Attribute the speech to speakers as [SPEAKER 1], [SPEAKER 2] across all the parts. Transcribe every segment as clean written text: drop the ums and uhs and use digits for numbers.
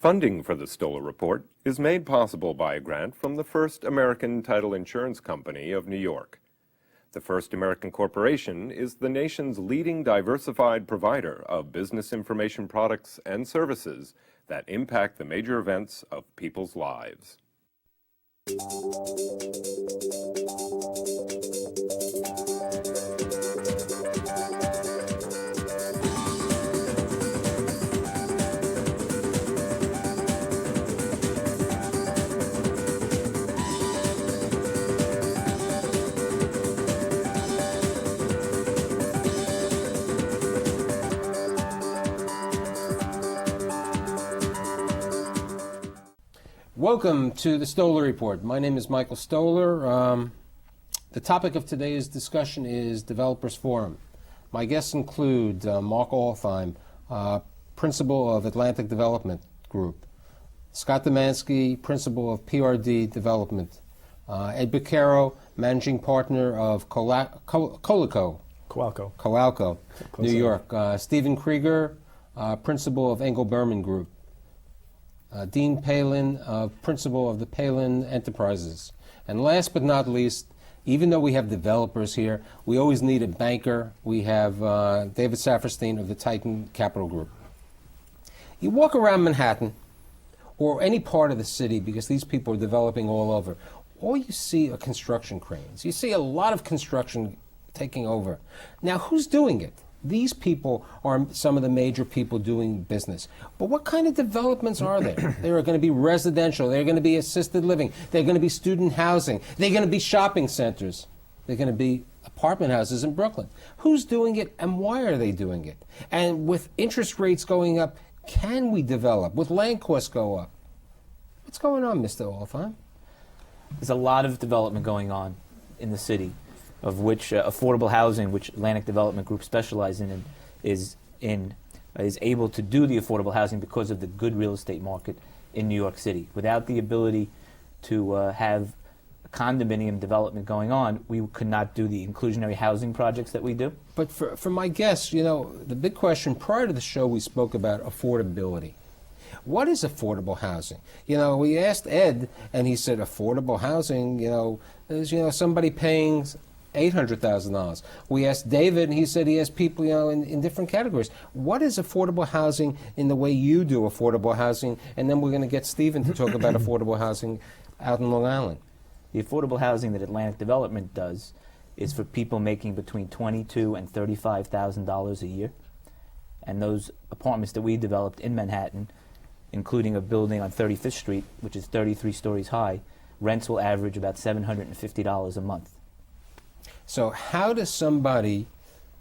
[SPEAKER 1] Funding for the Stoller Report is made possible by a grant from the First American Title Insurance Company of New York. The First American Corporation is the nation's leading diversified provider of business information products and services that impact the major events of people's lives.
[SPEAKER 2] Welcome to the Stoller Report. My name is Michael Stoller. The topic of today's discussion is Developers Forum. My guests include Mark Altheim, Principal of Atlantic Development Group, Scott Demansky, Principal of PRD Development, Ed Beccaro, Managing Partner of Colalco, New York, Stephen Krieger, Principal of Engel Berman Group, Dean Palin, Principal of the Palin Enterprises. And last but not least, even though we have developers here, we always need a banker. We have David Saperstein of the Titan Capital Group. You walk around Manhattan or any part of the city, because these people are developing all over, all you see are construction cranes. You see a lot of construction taking over. Now, who's doing it? These people are some of the major people doing business. But what kind of developments are there? There are going to be residential. There are going to be assisted living. There are going to be student housing. There are going to be shopping centers. There are going to be apartment houses in Brooklyn. Who's doing it and why are they doing it? And with interest rates going up, can we develop? With land costs go up? What's going on, Mr. Altheim?
[SPEAKER 3] There's a lot of development going on in the city, of which affordable housing, which Atlantic Development Group specializes is able to do the affordable housing because of the good real estate market in New York City. Without the ability to have condominium development going on, we could not do the inclusionary housing projects that we do.
[SPEAKER 2] But for my guests, you know, the big question, prior to the show, we spoke about affordability. What is affordable housing? You know, we asked Ed, and he said affordable housing, you know, is, you know, somebody paying $800,000. We asked David, and he said he has people, you know, in different categories. What is affordable housing in the way you do affordable housing? And then we're going to get Stephen to talk about affordable housing out in Long Island.
[SPEAKER 3] The affordable housing that Atlantic Development does is for people making between $22,000 and $35,000 a year. And those apartments that we developed in Manhattan, including a building on 35th Street, which is 33 stories high, rents will average about $750 a month.
[SPEAKER 2] So how does somebody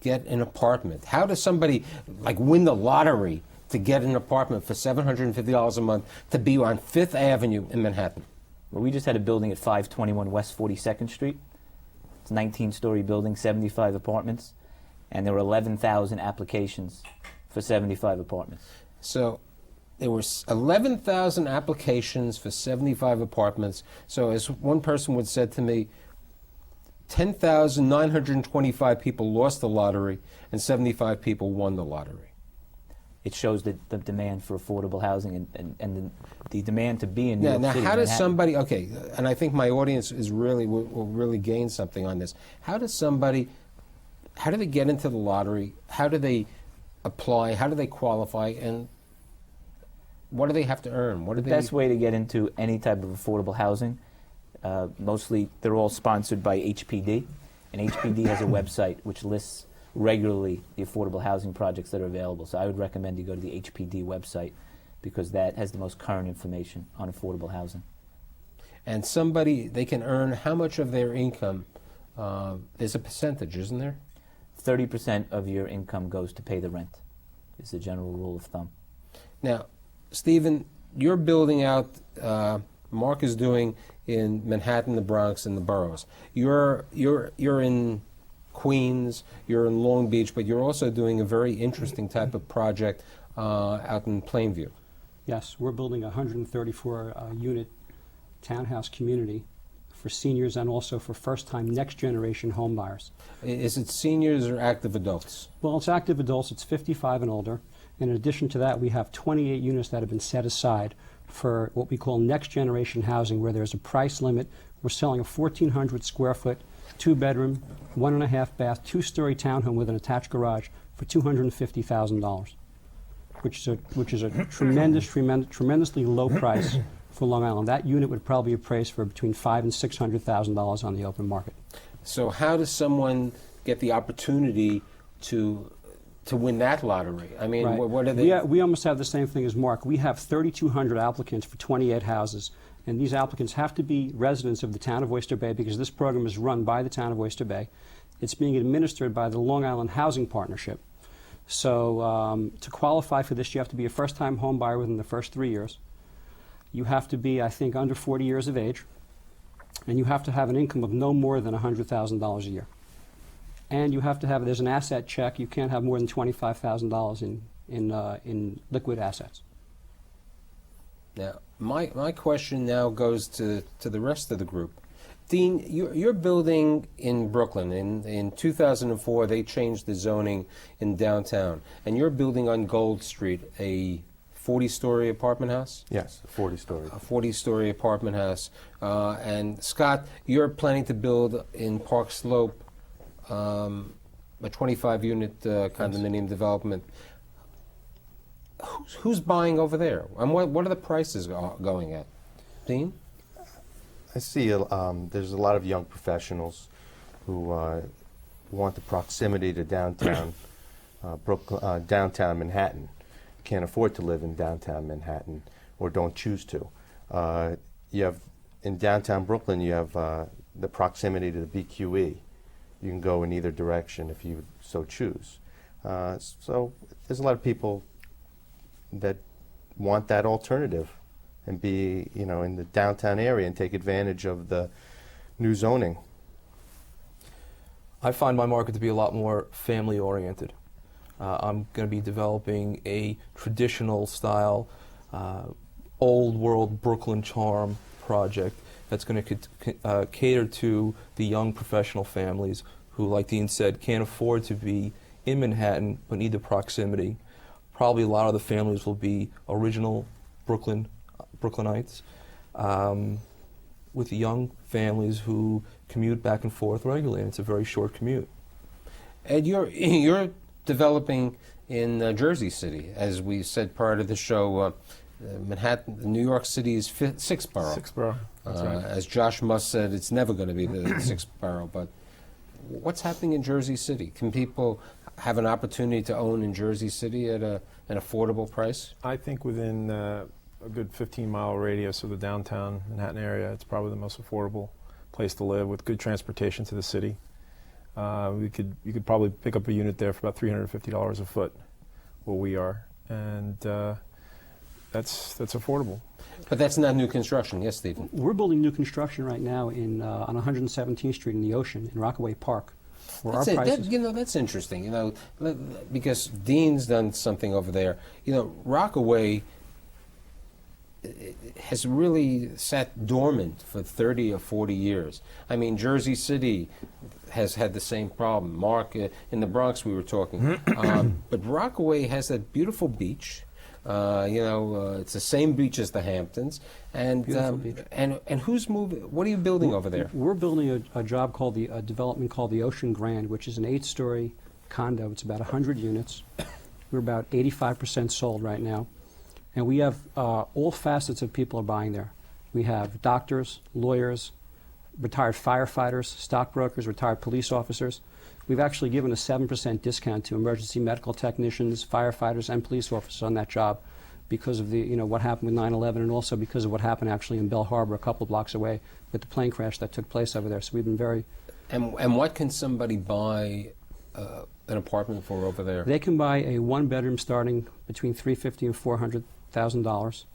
[SPEAKER 2] get an apartment? How does somebody like win the lottery to get an apartment for $750 a month to be on 5th Avenue in Manhattan?
[SPEAKER 3] Well, we just had a building at 521 West 42nd Street. It's a 19-story building, 75 apartments, and there were 11,000 applications for 75 apartments.
[SPEAKER 2] So there were 11,000 applications for 75 apartments. So as one person would said to me, 10,925 people lost the lottery and 75 people won the lottery.
[SPEAKER 3] It shows the demand for affordable housing and the demand to be in New York City.
[SPEAKER 2] Now, how does somebody, okay, and I think my audience is really will really gain something on this. How do they get into the lottery? How do they apply? How do they qualify? And what do they have to earn?
[SPEAKER 3] The best way to get into any type of affordable housing, mostly they're all sponsored by HPD, and HPD has a website which lists regularly the affordable housing projects that are available. So I would recommend you go to the HPD website because that has the most current information on affordable housing.
[SPEAKER 2] And they can earn how much of their income? There's a percentage, isn't there?
[SPEAKER 3] 30% of your income goes to pay the rent, is the general rule of thumb.
[SPEAKER 2] Now, Stephen, you're building out, Mark is doing in Manhattan, the Bronx, and the boroughs. You're in Queens, you're in Long Beach, but you're also doing a very interesting type of project out in Plainview.
[SPEAKER 4] Yes, we're building a 134-unit townhouse community for seniors and also for first-time, next-generation home buyers.
[SPEAKER 2] Is it seniors or active adults?
[SPEAKER 4] Well, it's active adults. It's 55 and older. And in addition to that, we have 28 units that have been set aside for what we call next generation housing, where there's a price limit. We're selling a 1,400 square foot, 2-bedroom, 1.5 bath, 2-story townhome with an attached garage for $250,000, which is a tremendously low price for Long Island. That unit would probably be appraised for between $500,000 and $600,000 on the open market.
[SPEAKER 2] So how does someone get the opportunity to win that lottery? I mean,
[SPEAKER 4] Right.
[SPEAKER 2] what are they?
[SPEAKER 4] We almost have the same thing as Mark. We have 3,200 applicants for 28 houses, and these applicants have to be residents of the town of Oyster Bay because this program is run by the town of Oyster Bay. It's being administered by the Long Island Housing Partnership. So to qualify for this, you have to be a first-time home buyer within the first 3 years. You have to be, I think, under 40 years of age, and you have to have an income of no more than $100,000 a year. And you have to have, there's an asset check. You can't have more than $25,000 in liquid assets.
[SPEAKER 2] Now, my question now goes to the rest of the group. Dean, you're building in Brooklyn. In 2004, they changed the zoning in downtown, and you're building on Gold Street a 40-story apartment house?
[SPEAKER 5] Yes, 40-story.
[SPEAKER 2] A 40-story apartment house. And Scott, you're planning to build in Park Slope a 25-unit condominium development. Who's buying over there? And what are the prices going at? Dean?
[SPEAKER 5] I see there's a lot of young professionals who want the proximity to downtown downtown Manhattan, can't afford to live in downtown Manhattan or don't choose to. You have, in downtown Brooklyn, you have the proximity to the BQE. You can go in either direction if you so choose. So there's a lot of people that want that alternative and be, in the downtown area and take advantage of the new zoning.
[SPEAKER 6] I find my market to be a lot more family oriented. I'm going to be developing a traditional style, old world Brooklyn charm project that's going to cater to the young professional families who, like Dean said, can't afford to be in Manhattan but need the proximity. Probably a lot of the families will be original Brooklynites, with young families who commute back and forth regularly, and it's a very short commute.
[SPEAKER 2] Ed, you're developing in Jersey City, as we said prior to the show. Manhattan, New York City's sixth borough.
[SPEAKER 7] Sixth borough. That's right.
[SPEAKER 2] As Josh Musk said, it's never going to be the sixth borough. But what's happening in Jersey City? Can people have an opportunity to own in Jersey City at an affordable price?
[SPEAKER 7] I think within a good 15-mile radius of the downtown Manhattan area, it's probably the most affordable place to live with good transportation to the city. You could probably pick up a unit there for about $350 a foot, where we are, and that's affordable.
[SPEAKER 2] But that's not new construction, yes, Stephen?
[SPEAKER 4] We're building new construction right now on 117th Street in the Ocean in Rockaway Park. Where our prices,
[SPEAKER 2] that's interesting. Because Dean's done something over there. Rockaway has really sat dormant for 30 or 40 years. I mean, Jersey City has had the same problem. Mark, in the Bronx we were talking. But Rockaway has that beautiful beach. It's the same beach as the Hamptons. And and who's moving? What are you building over there?
[SPEAKER 4] We're building a development called the Ocean Grand, which is an 8-story condo. It's about 100 units. We're about 85% sold right now. And we have all facets of people are buying there. We have doctors, lawyers, retired firefighters, stockbrokers, retired police officers. We've actually given a 7% discount to emergency medical technicians, firefighters, and police officers on that job because of what happened with 9/11, and also because of what happened actually in Bell Harbor, a couple blocks away, with the plane crash that took place over there. So we've been very.
[SPEAKER 2] And what can somebody buy an apartment for over there?
[SPEAKER 4] They can buy a 1-bedroom starting between $350,000 and $400,000.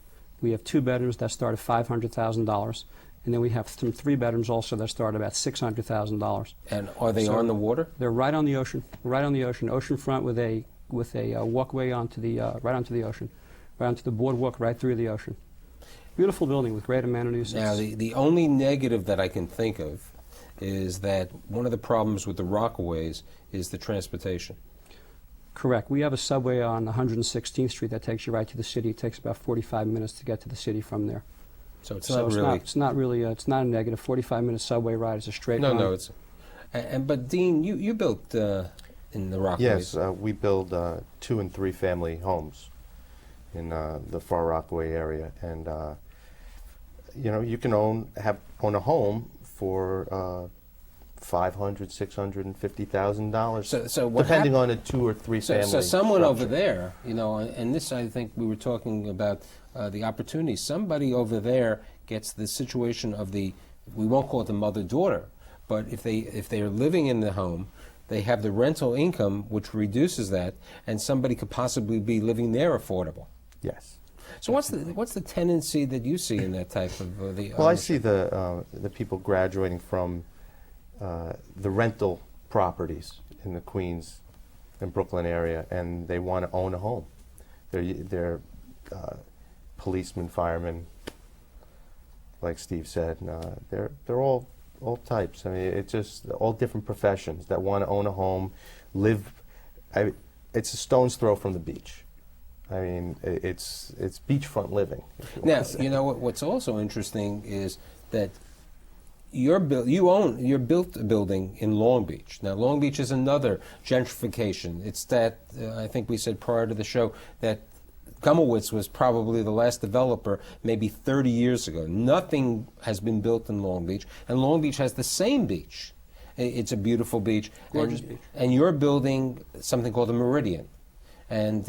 [SPEAKER 4] We have 2 bedrooms that start at $500,000. And then we have some 3 bedrooms also that start about $600,000.
[SPEAKER 2] And are they on the water?
[SPEAKER 4] They're right on the ocean. Right on the ocean. Oceanfront with a walkway onto the right onto the ocean, right onto the boardwalk, right through the ocean. Beautiful building with great amenities.
[SPEAKER 2] Now, the only negative that I can think of is that one of the problems with the Rockaways is the transportation.
[SPEAKER 4] Correct. We have a subway on 116th Street that takes you right to the city. It takes about 45 minutes to get to the city from there.
[SPEAKER 2] So it's
[SPEAKER 4] So
[SPEAKER 2] not really.
[SPEAKER 4] it's not really. It's not a negative. 45-minute subway ride is a straight
[SPEAKER 2] No,
[SPEAKER 4] run.
[SPEAKER 2] no, it's. But Dean, you built in the Rockaways.
[SPEAKER 5] Yes, we build 2 and 3 family homes in the Far Rockaway area, and you know, you can own a home for $500,000, $650,000.
[SPEAKER 2] So what
[SPEAKER 5] depending on a 2 or 3 family.
[SPEAKER 2] So someone over
[SPEAKER 5] structure.
[SPEAKER 2] there, you know, and this I think we were talking about the opportunity. Somebody over there gets the situation of we won't call it the mother-daughter, but if they are living in the home, they have the rental income, which reduces that, and somebody could possibly be living there affordable.
[SPEAKER 5] Yes.
[SPEAKER 2] So what's the tendency that you see in that type of the?
[SPEAKER 5] Well, I see the people graduating from the rental properties in the Queens and Brooklyn area, and they want to own a home. They're policemen, firemen, like Steve said. They're all types. I mean, it's just all different professions that want to own a home, live. It's a stone's throw from the beach. I mean, it's beachfront living.
[SPEAKER 2] Now, you know what's also interesting is that you built a building in Long Beach. Now, Long Beach is another gentrification. It's that I think we said prior to the show that Gumowitz was probably the last developer maybe 30 years ago. Nothing has been built in Long Beach, and Long Beach has the same beach. It's a beautiful beach.
[SPEAKER 4] Gorgeous beach.
[SPEAKER 2] And you're building something called the Meridian, and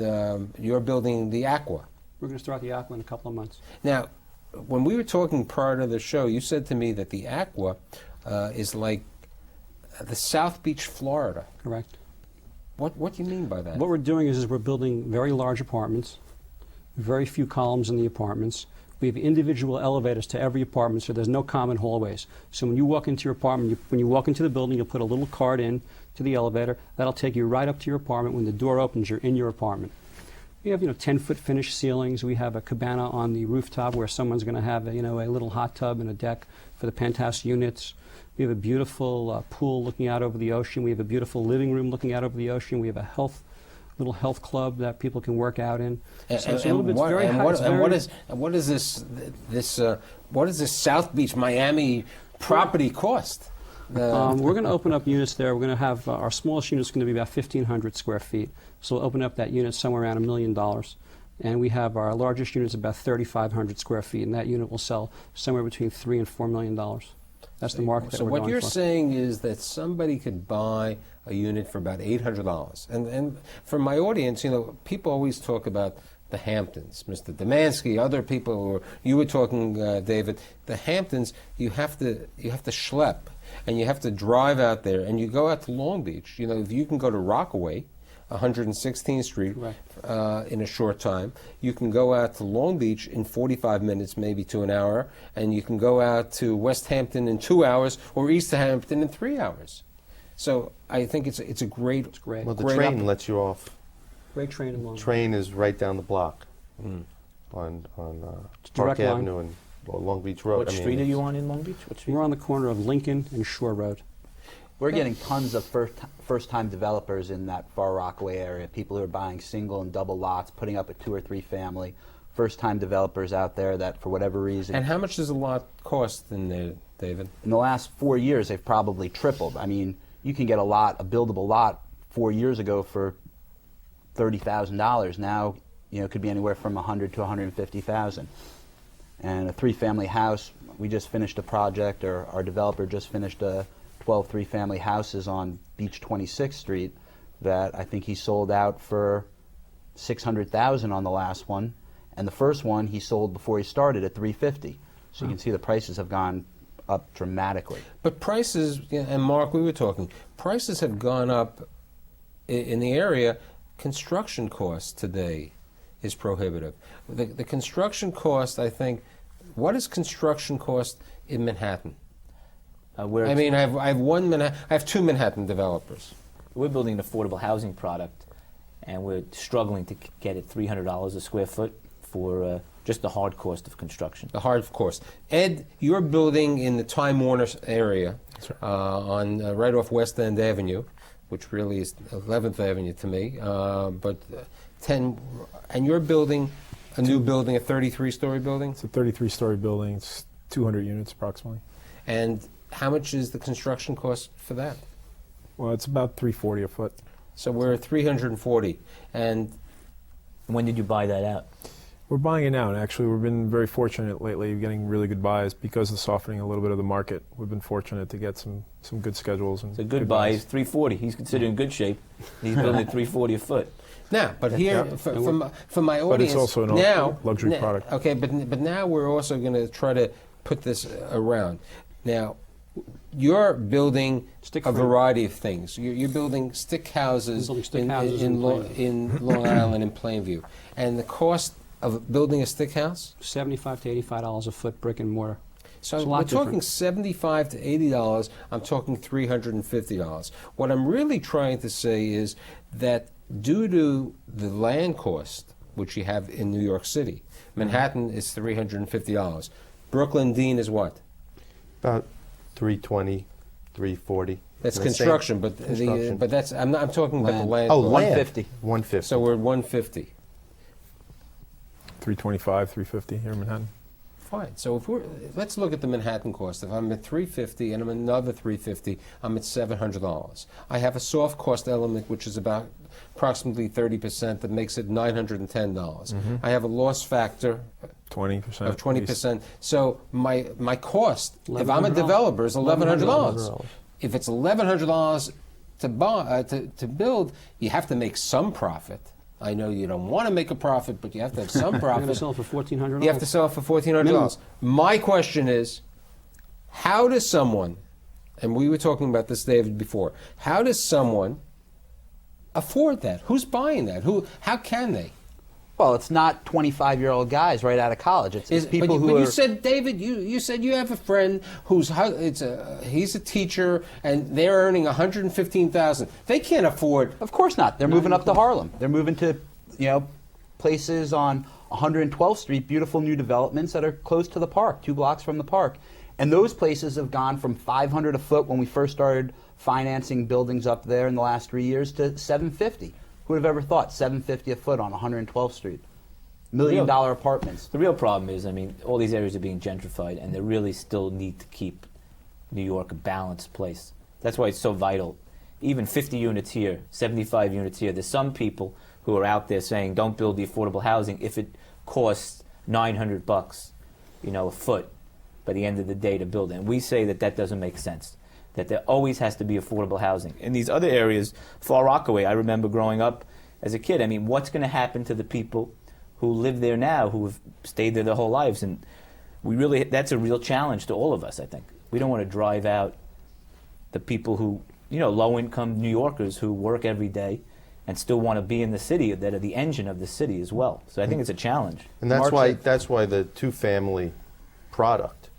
[SPEAKER 2] you're building the Aqua.
[SPEAKER 4] We're going to start the Aqua in a couple of months.
[SPEAKER 2] Now, when we were talking prior to the show, you said to me that the Aqua is like the South Beach, Florida.
[SPEAKER 4] Correct.
[SPEAKER 2] What do you mean by that?
[SPEAKER 4] What we're doing is we're building very large apartments, very few columns in the apartments. We have individual elevators to every apartment, so there's no common hallways. So when you walk into your apartment, when you walk into the building, you'll put a little card in to the elevator. That'll take you right up to your apartment. When the door opens, you're in your apartment. We have, 10-foot finished ceilings. We have a cabana on the rooftop where someone's going to have, a little hot tub and a deck for the penthouse units. We have a beautiful pool looking out over the ocean. We have a beautiful living room looking out over the ocean. We have a little health club that people can work out in.
[SPEAKER 2] What is this South Beach, Miami property cost?
[SPEAKER 4] We're going to open up units there. We're going to have our smallest unit is going to be about 1,500 square feet. So we'll open up that unit somewhere around $1 million. And we have our largest unit is about 3,500 square feet, and that unit will sell somewhere between $3 and $4 million. That's the market that
[SPEAKER 2] so
[SPEAKER 4] we're
[SPEAKER 2] what
[SPEAKER 4] going
[SPEAKER 2] you're
[SPEAKER 4] for.
[SPEAKER 2] saying is that somebody could buy a unit for about $800. And for my audience, people always talk about the Hamptons, Mr. Demansky, other people, or you were talking, David. The Hamptons, you have to schlep, and you have to drive out there, and you go out to Long Beach. If you can go to Rockaway, 116th Street, in a short time. You can go out to Long Beach in 45 minutes, maybe to an hour, and you can go out to West Hampton in 2 hours, or East Hampton in 3 hours. So I think it's a great.
[SPEAKER 5] Well, the train lets you off.
[SPEAKER 4] Great train in Long Beach.
[SPEAKER 5] Train is right down the block on Park
[SPEAKER 4] line.
[SPEAKER 5] Avenue and Long Beach Road.
[SPEAKER 3] What street are you on in Long Beach? What street?
[SPEAKER 4] We're on the corner of Lincoln and Shore Road.
[SPEAKER 8] We're getting tons of first-time developers in that Far Rockaway area, people who are buying single and double lots, putting up a 2 or 3 family, first-time developers out there that, for whatever reason...
[SPEAKER 2] And how much does a lot cost in there, David?
[SPEAKER 8] In the last 4 years, they've probably tripled. I mean, you can get a buildable lot 4 years ago for $30,000. Now, it could be anywhere from $100,000 to $150,000. And a 3-family house, we just finished a project, or our developer just finished 12 3-family houses on Beach 26th Street that I think he sold out for $600,000 on the last one, and the first one he sold before he started at $350,000. So you can see the prices have gone up dramatically.
[SPEAKER 2] But prices, and Mark, we were talking, prices have gone up in the area. Construction cost today is prohibitive. The construction cost, I think, what is construction cost in Manhattan? I have 2 Manhattan developers.
[SPEAKER 3] We're building an affordable housing product, and we're struggling to get it $300 a square foot for just the hard cost of construction.
[SPEAKER 2] The hard cost. Ed, you're building in the Time Warner area,
[SPEAKER 7] That's right.
[SPEAKER 2] on right off West End Avenue. which really is 11th Avenue to me, but 10, and you're building a new building, a 33-story building?
[SPEAKER 7] It's a 33-story building. It's 200 units approximately.
[SPEAKER 2] And how much is the construction cost for that?
[SPEAKER 7] Well, it's about $340 a foot.
[SPEAKER 2] So we're at 340. And
[SPEAKER 3] When did you buy that out?
[SPEAKER 7] We're buying it now, and actually we've been very fortunate lately, getting really good buys because of softening a little bit of the market. We've been fortunate to get some good schedules. And
[SPEAKER 3] It's a good buy. He's 340. He's considered in good shape. He's building at 340 a foot.
[SPEAKER 2] now, but here, for my audience,
[SPEAKER 7] But it's also an
[SPEAKER 2] now,
[SPEAKER 7] luxury product.
[SPEAKER 2] Okay, but now we're also going to try to put this around. Now, you're building
[SPEAKER 4] Stick
[SPEAKER 2] a
[SPEAKER 4] frame.
[SPEAKER 2] variety of things. You're building stick houses,
[SPEAKER 4] We're building stick
[SPEAKER 2] in,
[SPEAKER 4] houses
[SPEAKER 2] in,
[SPEAKER 4] in
[SPEAKER 2] Lo-
[SPEAKER 4] Plainview.
[SPEAKER 2] in Long Island and Plainview. And the cost of building a stick house?
[SPEAKER 4] $75 to $85 a foot, brick and mortar.
[SPEAKER 2] So
[SPEAKER 4] It's a
[SPEAKER 2] we're
[SPEAKER 4] lot
[SPEAKER 2] talking
[SPEAKER 4] different.
[SPEAKER 2] $75 to $80. I'm talking $350. What I'm really trying to say is that due to the land cost, which you have in New York City, Manhattan is $350. Brooklyn Dean is what?
[SPEAKER 5] About 320, 340.
[SPEAKER 2] That's
[SPEAKER 5] And the same-
[SPEAKER 2] construction, but
[SPEAKER 5] construction.
[SPEAKER 2] but that's I'm talking about the land.
[SPEAKER 5] Oh,
[SPEAKER 2] cost.
[SPEAKER 5] land.
[SPEAKER 8] 150.
[SPEAKER 5] 150.
[SPEAKER 2] So we're at 150.
[SPEAKER 7] 325, 350 here in Manhattan.
[SPEAKER 2] Fine. So if let's look at the Manhattan cost. If I'm at 350 and I'm another 350, I'm at $700. I have a soft cost element which is about approximately 30% that makes it $910. I have a loss factor
[SPEAKER 7] 20%.
[SPEAKER 2] of 20%. So my cost, if I'm a
[SPEAKER 4] $1,100.
[SPEAKER 2] developer, is $1,100.
[SPEAKER 6] $1,100.
[SPEAKER 2] If it's $1,100 to buy to build, you have to make some profit. I know you don't want to make a profit, but you have to have some
[SPEAKER 4] You're going to
[SPEAKER 2] profit.
[SPEAKER 4] sell it for $1,400.
[SPEAKER 2] You have to sell it for $1,400.
[SPEAKER 4] Minimum.
[SPEAKER 2] My question is, how does someone, and we were talking about this, David, before, how does someone afford that? Who's buying that? How can they?
[SPEAKER 8] Well, it's not 25-year-old guys right out of college. It's people
[SPEAKER 2] but
[SPEAKER 8] who
[SPEAKER 2] you
[SPEAKER 8] are.
[SPEAKER 2] said, David, you said you have a friend who's he's a teacher and they're earning $115,000. They can't afford.
[SPEAKER 8] Of course not. They're moving up to Harlem. They're moving to, places on 112th Street, beautiful new developments that are close to the park, 2 blocks from the park. And those places have gone from $500 a foot when we first started financing buildings up there in the last 3 years to $750. Who would have ever thought $750 a foot on 112th Street? $1 million apartments.
[SPEAKER 3] The real problem is, all these areas are being gentrified, and they really still need to keep New York a balanced place. That's why it's so vital. Even 50 units here, 75 units here. There's some people who are out there saying, don't build the affordable housing if it costs $900, a foot by the end of the day to build it. And we say that doesn't make sense, that there always has to be affordable housing. In these other areas, Far Rockaway, I remember growing up as a kid, what's going to happen to the people who live there now, who have stayed there their whole lives? And that's a real challenge to all of us, I think. We don't want to drive out the people who, low-income New Yorkers who work every day and still want to be in the city, that are the engine of the city as well. So I think it's a challenge.
[SPEAKER 5] And that's
[SPEAKER 2] Mark
[SPEAKER 5] why the two-family product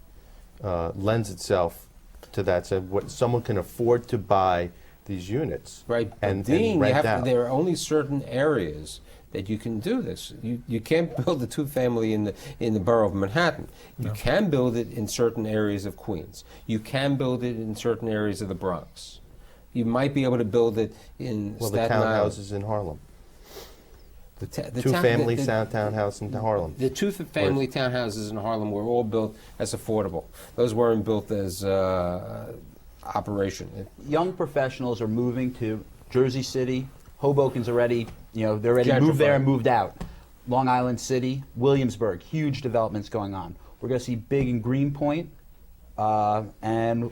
[SPEAKER 5] lends itself to that. So someone can afford to buy these units,
[SPEAKER 2] Right, but
[SPEAKER 5] and
[SPEAKER 2] Dean,
[SPEAKER 5] rent out.
[SPEAKER 2] there are only certain areas that you can do this. You can't build a two-family in the borough of Manhattan. You can build it in certain areas of Queens. You can build it in certain areas of the Bronx. You might be able to build it in
[SPEAKER 5] Well, the
[SPEAKER 2] Staten Island.
[SPEAKER 5] townhouses in Harlem.
[SPEAKER 2] The
[SPEAKER 5] Two-family townhouse in Harlem.
[SPEAKER 2] The two-family townhouses in Harlem were all built as affordable. Those weren't built as operation.
[SPEAKER 8] Young professionals are moving to Jersey City. Hoboken's already, they're ready to move there and moved out. Long Island City, Williamsburg, huge developments going on. We're going to see big in Greenpoint, and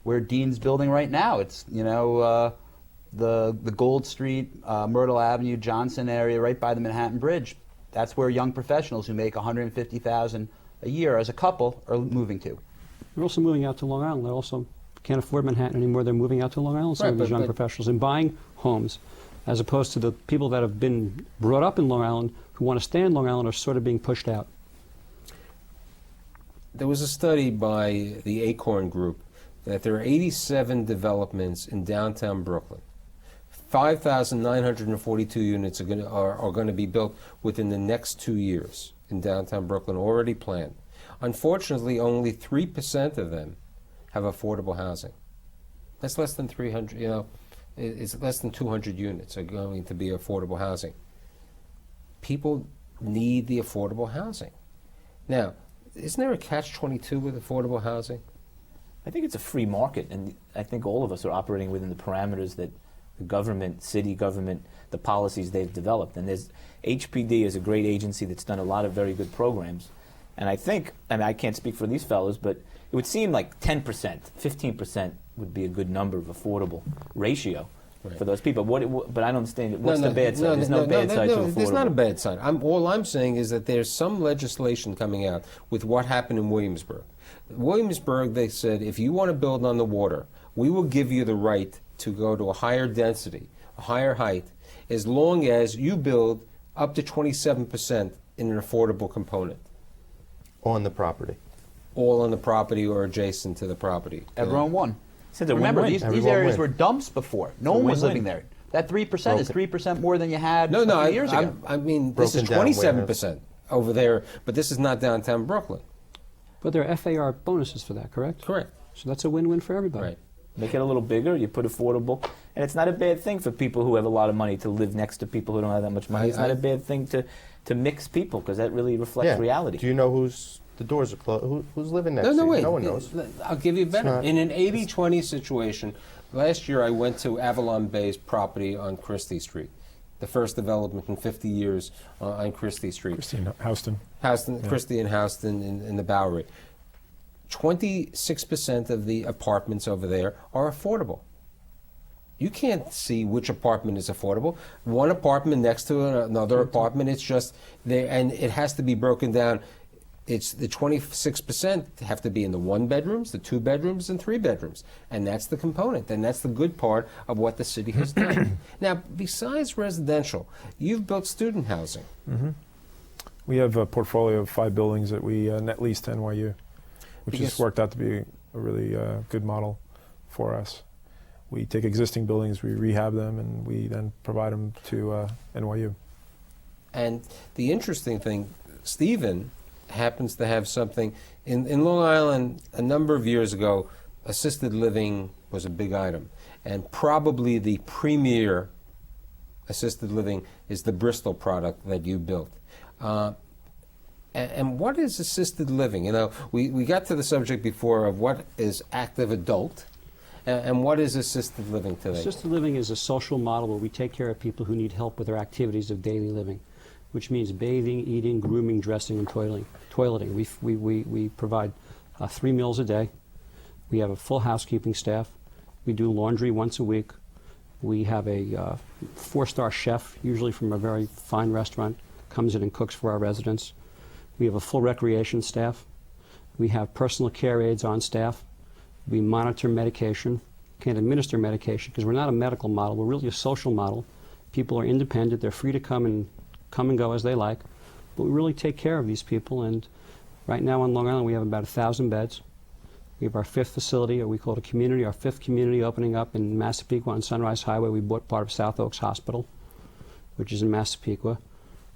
[SPEAKER 8] where Dean's building right now. It's, the Gold Street, Myrtle Avenue, Johnson area, right by the Manhattan Bridge. That's where young professionals who make $150,000 a year as a couple are moving to.
[SPEAKER 4] They're also moving out to Long Island. They also can't afford Manhattan anymore. They're moving out to Long Island, some
[SPEAKER 2] Right,
[SPEAKER 4] of these
[SPEAKER 2] but-
[SPEAKER 4] young
[SPEAKER 2] but-
[SPEAKER 4] professionals, and buying homes, as opposed to the people that have been brought up in Long Island who want to stay in Long Island are sort of being pushed out.
[SPEAKER 2] There was a study by the Acorn Group that there are 87 developments in downtown Brooklyn. 5,942 units are going to be built within the next 2 years in downtown Brooklyn, already planned. Unfortunately, only 3% of them have affordable housing. That's less than 300, it's less than 200 units are going to be affordable housing. People need the affordable housing. Now, isn't there a catch-22 with affordable housing?
[SPEAKER 3] I think it's a free market, and I think all of us are operating within the parameters that the government, city government, the policies they've developed. And there's HPD is a great agency that's done a lot of very good programs. And I think, I mean, I can't speak for these fellows, but it would seem like 10%, 15% would be a good number of affordable ratio for those people. But I don't understand. What's the bad side? There's no bad side to affordable.
[SPEAKER 2] There's not a bad side. All I'm saying is that there's some legislation coming out with what happened in Williamsburg. Williamsburg, they said, if you want to build on the water, we will give you the right to go to a higher density, a higher height, as long as you build up to 27% in an affordable component.
[SPEAKER 5] On the property.
[SPEAKER 2] All on the property or adjacent to the property.
[SPEAKER 8] Everyone won.
[SPEAKER 3] It's a
[SPEAKER 8] Remember,
[SPEAKER 3] win-win.
[SPEAKER 8] these
[SPEAKER 5] Everyone
[SPEAKER 8] areas
[SPEAKER 5] win.
[SPEAKER 8] were dumps before. No one was
[SPEAKER 3] win-win.
[SPEAKER 8] living there. That 3% is 3% more than you had
[SPEAKER 2] No,
[SPEAKER 8] a few years ago.
[SPEAKER 2] I mean, this is
[SPEAKER 5] Broken down
[SPEAKER 2] 27% over there, but this is not downtown Brooklyn.
[SPEAKER 4] But there are FAR bonuses for that, correct?
[SPEAKER 2] Correct.
[SPEAKER 4] So that's a win-win for everybody.
[SPEAKER 2] Right.
[SPEAKER 3] Make it a little bigger, you put affordable, and it's not a bad thing for people who have a lot of money to live next to people who don't have that much money. It's not a bad thing to mix people, because that really reflects reality.
[SPEAKER 5] Do you know the doors are closed? Who's living next to
[SPEAKER 2] No,
[SPEAKER 5] you?
[SPEAKER 2] wait.
[SPEAKER 5] No one knows.
[SPEAKER 2] I'll give you better.
[SPEAKER 5] not-
[SPEAKER 2] In an 80-20 situation, last year I went to Avalon Bay's property on Christie Street, the first development in 50 years on Christie Street.
[SPEAKER 7] Christine Houston.
[SPEAKER 2] Christie and Houston in the Bowery. 26% of the apartments over there are affordable. You can't see which apartment is affordable. One apartment next to another apartment, it's just there, and it has to be broken down. It's the 26% have to be in the 1 bedrooms, the 2 bedrooms, and 3 bedrooms. And that's the component, and that's the good part of what the city has done. Now, besides residential, you've built student housing.
[SPEAKER 7] We have a portfolio of 5 buildings that we net lease to NYU, which has worked out to be a really good model for us. We take existing buildings, we rehab them, and we then provide them to NYU.
[SPEAKER 2] And the interesting thing, Stephen happens to have something in Long Island a number of years ago. Assisted living was a big item, and probably the premier assisted living is the Bristol product that you built. And what is assisted living? You know, we got to the subject before of what is active adult and what is assisted living today.
[SPEAKER 4] Assisted living is a social model where we take care of people who need help with their activities of daily living, which means bathing, eating, grooming, dressing, and toileting. We provide 3 meals a day. We have a full housekeeping staff. We do laundry once a week. We have a 4-star chef, usually from a very fine restaurant, comes in and cooks for our residents. We have a full recreation staff. We have personal care aides on staff. We monitor medication, can't administer medication because we're not a medical model, we're really a social model. People are independent, they're free to come and go as they like, but we really take care of these people. And right now on Long Island we have about 1,000 beds. We have our 5th facility, or we call it a community, our 5th community opening up in Massapequa on Sunrise Highway. We bought part of South Oaks Hospital, which is in Massapequa.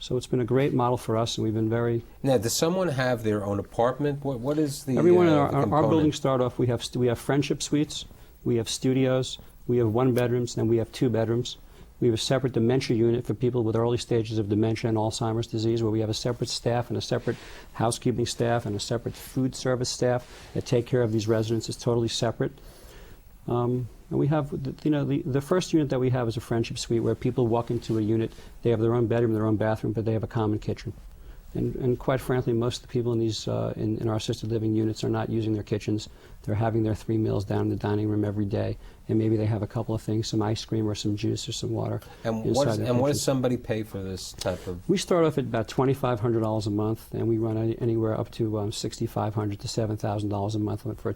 [SPEAKER 4] So it's been a great model for us, and we've been very...
[SPEAKER 2] Now, does someone have their own apartment? What is the
[SPEAKER 4] Everyone in
[SPEAKER 2] the
[SPEAKER 4] our
[SPEAKER 2] component?
[SPEAKER 4] buildings start off, we have friendship suites, we have studios, we have 1 bedrooms, and we have 2 bedrooms. We have a separate dementia unit for people with early stages of dementia and Alzheimer's disease, where we have a separate staff and a separate housekeeping staff and a separate food service staff that take care of these residents. It's totally separate. And we have, the first unit that we have is a friendship suite where people walk into a unit, they have their own bedroom, their own bathroom, but they have a common kitchen. And quite frankly, most of the people in these in our assisted living units are not using their kitchens. They're having their 3 meals down in the dining room every day, and maybe they have a couple of things, some ice cream or some juice or some water.
[SPEAKER 2] And
[SPEAKER 4] inside
[SPEAKER 2] what
[SPEAKER 4] their
[SPEAKER 2] does
[SPEAKER 4] kitchen.
[SPEAKER 2] somebody pay for this type of...
[SPEAKER 4] We start off at about $2,500 a month, and we run anywhere up to $6,500 to $7,000 a month for a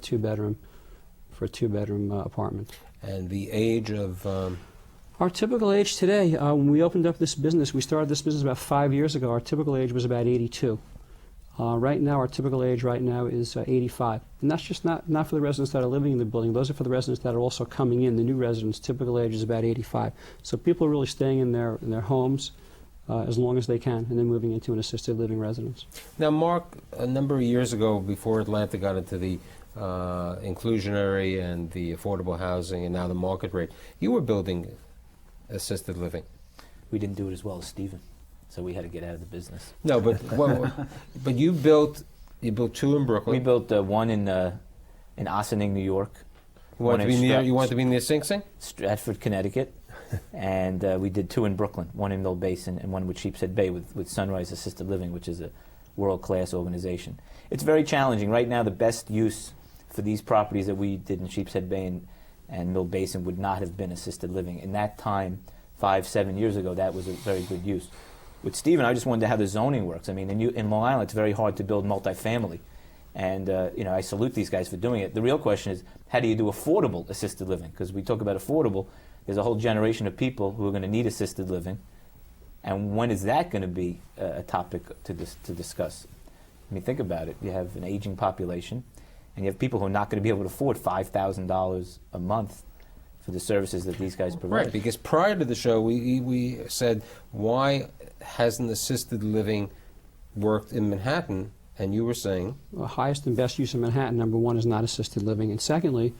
[SPEAKER 4] 2-bedroom apartment.
[SPEAKER 2] And the age of...
[SPEAKER 4] Our typical age today, when we opened up this business, we started this business about 5 years ago. Our typical age was about 82. Right now, our typical age right now is 85. And that's just not for the residents that are living in the building. Those are for the residents that are also coming in. The new residents' typical age is about 85. So people are really staying in their homes as long as they can, and then moving into an assisted living residence.
[SPEAKER 2] Now, Mark, a number of years ago, before Atlanta got into the inclusionary and the affordable housing and now the market rate. You were building assisted living.
[SPEAKER 3] We didn't do it as well as Stephen, so we had to get out of the business.
[SPEAKER 2] No, but you built two in Brooklyn.
[SPEAKER 3] We built one in Ossining, New York.
[SPEAKER 2] You want to be near Sing Sing?
[SPEAKER 3] Stratford, Connecticut. And we did two in Brooklyn, one in Mill Basin and one with Sheepshead Bay with Sunrise Assisted Living, which is a world-class organization. It's very challenging. Right now, the best use for these properties that we did in Sheepshead Bay and Mill Basin would not have been assisted living. In that time, 5-7 years ago, that was a very good use. With Stephen, I just wanted to how the zoning works. I mean, in Long Island, it's very hard to build multifamily. And I salute these guys for doing it. The real question is, how do you do affordable assisted living? Because we talk about affordable, there's a whole generation of people who are going to need assisted living. And when is that going to be a topic to discuss? I mean, think about it. You have an aging population, and you have people who are not going to be able to afford $5,000 a month for the services that these guys provide.
[SPEAKER 2] Right, because prior to the show, we said, why hasn't assisted living worked in Manhattan? And you were saying?
[SPEAKER 4] The highest and best use of Manhattan, number one, is not assisted living. And secondly,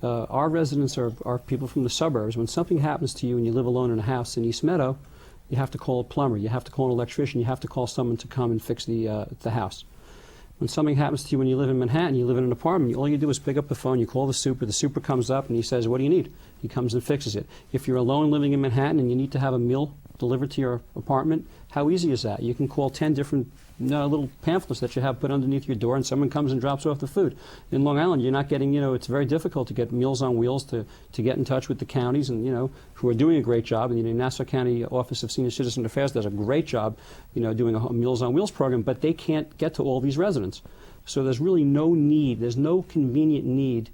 [SPEAKER 4] our residents are people from the suburbs. When something happens to you and you live alone in a house in East Meadow, you have to call a plumber, you have to call an electrician, you have to call someone to come and fix the house. When something happens to you when you live in Manhattan, you live in an apartment, all you do is pick up the phone, you call the super comes up and he says, what do you need? He comes and fixes it. If you're alone living in Manhattan and you need to have a meal delivered to your apartment, how easy is that? You can call 10 different little pamphlets that you have put underneath your door and someone comes and drops off the food. In Long Island, you're not getting, it's very difficult to get Meals on Wheels to get in touch with the counties and, who are doing a great job. And the Nassau County Office of Senior Citizen Affairs does a great job, doing a Meals on Wheels program, but they can't get to all these residents. So there's really no need, there's no convenient need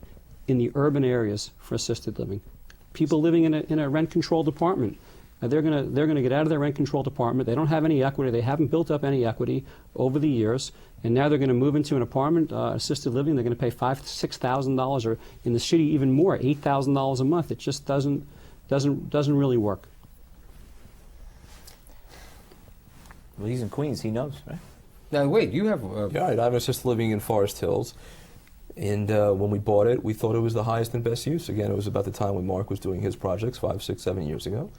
[SPEAKER 4] in the urban areas for assisted living. People living in a rent-controlled apartment, they're going to get out of their rent-controlled apartment. They don't have any equity. They haven't built up any equity over the years, and now they're going to move into an apartment, assisted living. They're going to pay $5,000 to $6,000, or in the city even more, $8,000 a month. It just doesn't really work.
[SPEAKER 3] Well, he's in Queens. He knows, right?
[SPEAKER 2] Now, wait, you have...
[SPEAKER 6] Yeah, I have assisted living in Forest Hills. And when we bought it, we thought it was the highest and best use. Again, it was about the time when Mark was doing his projects, 5, 6, 7 years ago.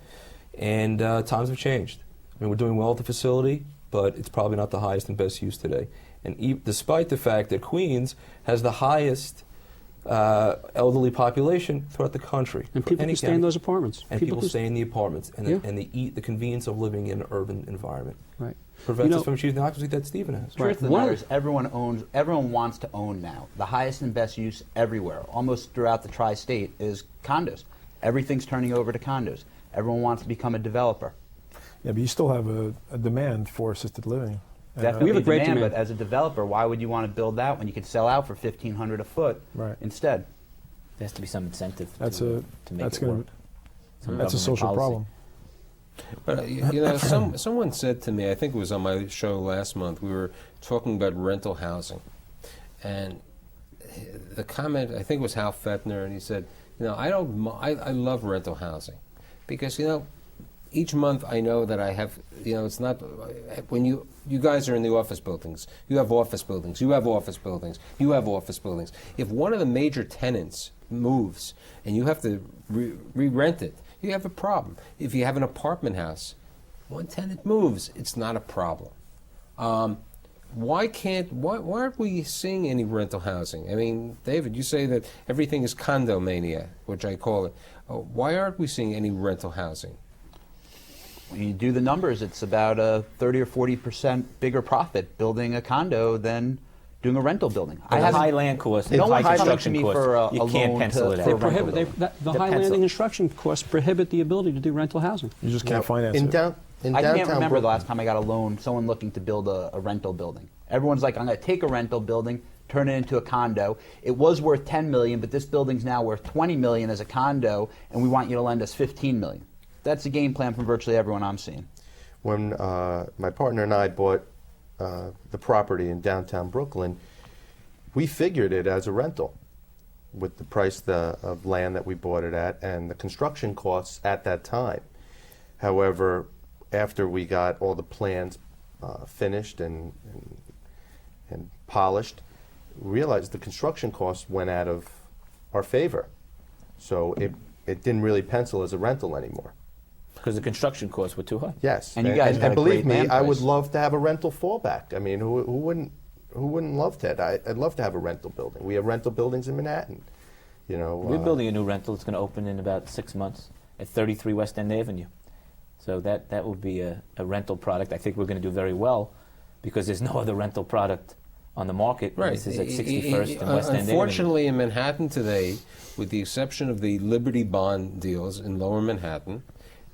[SPEAKER 6] And times have changed. I mean, we're doing well at the facility, but it's probably not the highest and best use today. And despite the fact that Queens has the highest elderly population throughout the country.
[SPEAKER 4] And people can stay in those apartments.
[SPEAKER 6] And people stay in the apartments. And,
[SPEAKER 4] yeah.
[SPEAKER 6] and they eat the convenience of living in an urban environment.
[SPEAKER 4] Right.
[SPEAKER 6] Prevents us from achieving the occupancy that Stephen has.
[SPEAKER 8] Truth of the matter is, everyone wants to own now. The highest and best use everywhere, almost throughout the tri-state, is condos. Everything's turning over to condos. Everyone wants to become a developer.
[SPEAKER 7] Yeah, but you still have a demand for assisted living.
[SPEAKER 8] Definitely
[SPEAKER 4] we have a great
[SPEAKER 8] demand,
[SPEAKER 4] demand,
[SPEAKER 8] but as a developer, why would you want to build that when you could sell out for $1,500 a foot instead?
[SPEAKER 3] There has to be some incentive
[SPEAKER 7] to make it work.
[SPEAKER 3] That's
[SPEAKER 7] a social problem.
[SPEAKER 2] But someone said to me, I think it was on my show last month, we were talking about rental housing, and the comment, I think it was Hal Fettner, and he said, I love rental housing because each month I know that I have, it's not, when you guys are in the office buildings, you have office buildings, you have office buildings, you have office buildings. If one of the major tenants moves and you have to re-rent it, you have a problem. If you have an apartment house, one tenant moves, it's not a problem. Why aren't we seeing any rental housing? I mean, David, you say that everything is condomania, which I call it. Why aren't we seeing any rental housing?
[SPEAKER 8] When you do the numbers, it's about a 30 or 40% bigger profit building a condo than doing a rental building.
[SPEAKER 3] I have high land costs and high construction costs. You can't pencil it out.
[SPEAKER 4] The high landing construction costs prohibit the ability to do rental housing.
[SPEAKER 7] You just can't finance it.
[SPEAKER 8] I can't remember the last time I got a loan, someone looking to build a rental building. Everyone's like, I'm going to take a rental building, turn it into a condo. It was worth $10 million, but this building's now worth $20 million as a condo, and we want you to lend us $15 million. That's the game plan from virtually everyone I'm seeing.
[SPEAKER 5] When my partner and I bought the property in downtown Brooklyn, we figured it as a rental with the price of land that we bought it at and the construction costs at that time. However, after we got all the plans finished and polished, realized the construction costs went out of our favor. So it didn't really pencil as a rental anymore.
[SPEAKER 3] Because the construction costs were too high.
[SPEAKER 5] Yes.
[SPEAKER 8] And you guys got a
[SPEAKER 5] believe
[SPEAKER 8] great
[SPEAKER 5] me,
[SPEAKER 8] land
[SPEAKER 5] I would
[SPEAKER 8] price.
[SPEAKER 5] love to have a rental fallback. I mean, who wouldn't love that? I'd love to have a rental building. We have rental buildings in Manhattan. You know,
[SPEAKER 3] We're building a new rental. It's going to open in about 6 months at 33 West End Avenue. So that will be a rental product. I think we're going to do very well because there's no other rental product on the market.
[SPEAKER 2] Right.
[SPEAKER 3] This is at 61st and West End Avenue.
[SPEAKER 2] Unfortunately, in Manhattan today, with the exception of the Liberty Bond deals in Lower Manhattan,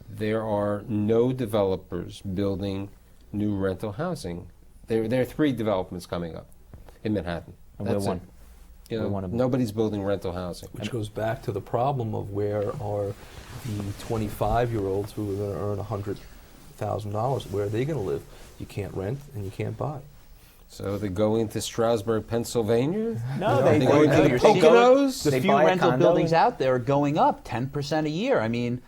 [SPEAKER 2] there are no developers building new rental housing. There are 3 developments coming up in Manhattan.
[SPEAKER 3] And we're
[SPEAKER 2] That's it.
[SPEAKER 3] one.
[SPEAKER 2] You know,
[SPEAKER 3] We're one of them.
[SPEAKER 2] nobody's building rental housing.
[SPEAKER 6] Which goes back to the problem of where are the 25-year-olds who are going to earn $100,000? Where are they going to live? You can't rent and you can't buy.
[SPEAKER 2] So they're going to Strasburg, Pennsylvania?
[SPEAKER 3] No,
[SPEAKER 2] They
[SPEAKER 3] they
[SPEAKER 2] go
[SPEAKER 3] go
[SPEAKER 2] to the
[SPEAKER 3] you're
[SPEAKER 2] Poconos?
[SPEAKER 8] The
[SPEAKER 3] They
[SPEAKER 8] few
[SPEAKER 3] buy a
[SPEAKER 8] rental
[SPEAKER 3] condo
[SPEAKER 8] buildings
[SPEAKER 3] and-
[SPEAKER 8] out there are going up 10% a year. I mean,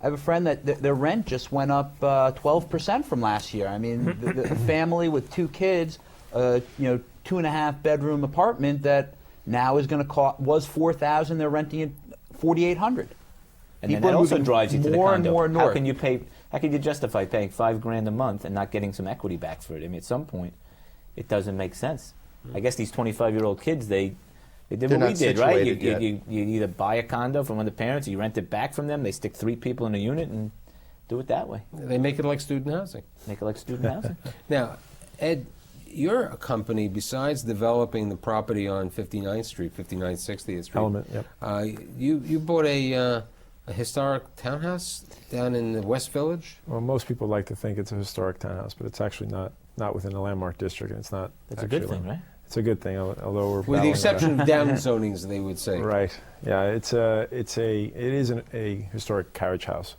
[SPEAKER 8] I have a friend that their rent just went up 12% from last year. I mean, the family with 2 kids, 2.5 bedroom apartment that now is going to cost was $4,000. They're renting it $4,800.
[SPEAKER 3] And then
[SPEAKER 8] People
[SPEAKER 3] that
[SPEAKER 8] are
[SPEAKER 3] also
[SPEAKER 8] moving
[SPEAKER 3] drives you to the
[SPEAKER 8] more and
[SPEAKER 3] condo.
[SPEAKER 8] more
[SPEAKER 3] How
[SPEAKER 8] north.
[SPEAKER 3] can you pay? How can you justify paying $5,000 a month and not getting some equity back for it? I mean, at some point, it doesn't make sense. I guess these 25-year-old kids, they did
[SPEAKER 5] They're
[SPEAKER 3] what we
[SPEAKER 5] not
[SPEAKER 3] did, right? You,
[SPEAKER 5] situated
[SPEAKER 3] you,
[SPEAKER 5] yet.
[SPEAKER 3] you, you either buy a condo from one of the parents, or you rent it back from them. They stick 3 people in a unit and do it that way.
[SPEAKER 2] They make it like student housing.
[SPEAKER 3] Make it like student housing.
[SPEAKER 2] Now, Ed, your company, besides developing the property on 59th Street, 59th, 60th Street,
[SPEAKER 7] Element, yep.
[SPEAKER 2] You bought a historic townhouse down in the West Village?
[SPEAKER 7] Well, most people like to think it's a historic townhouse, but it's actually not within the landmark district, and it's not.
[SPEAKER 3] That's a good
[SPEAKER 7] actually
[SPEAKER 3] thing, right?
[SPEAKER 7] It's a good thing, although we're
[SPEAKER 2] With
[SPEAKER 7] battling
[SPEAKER 2] the
[SPEAKER 7] with
[SPEAKER 2] exception of down zonings, they would say.
[SPEAKER 7] Right. Yeah. It is a historic carriage house,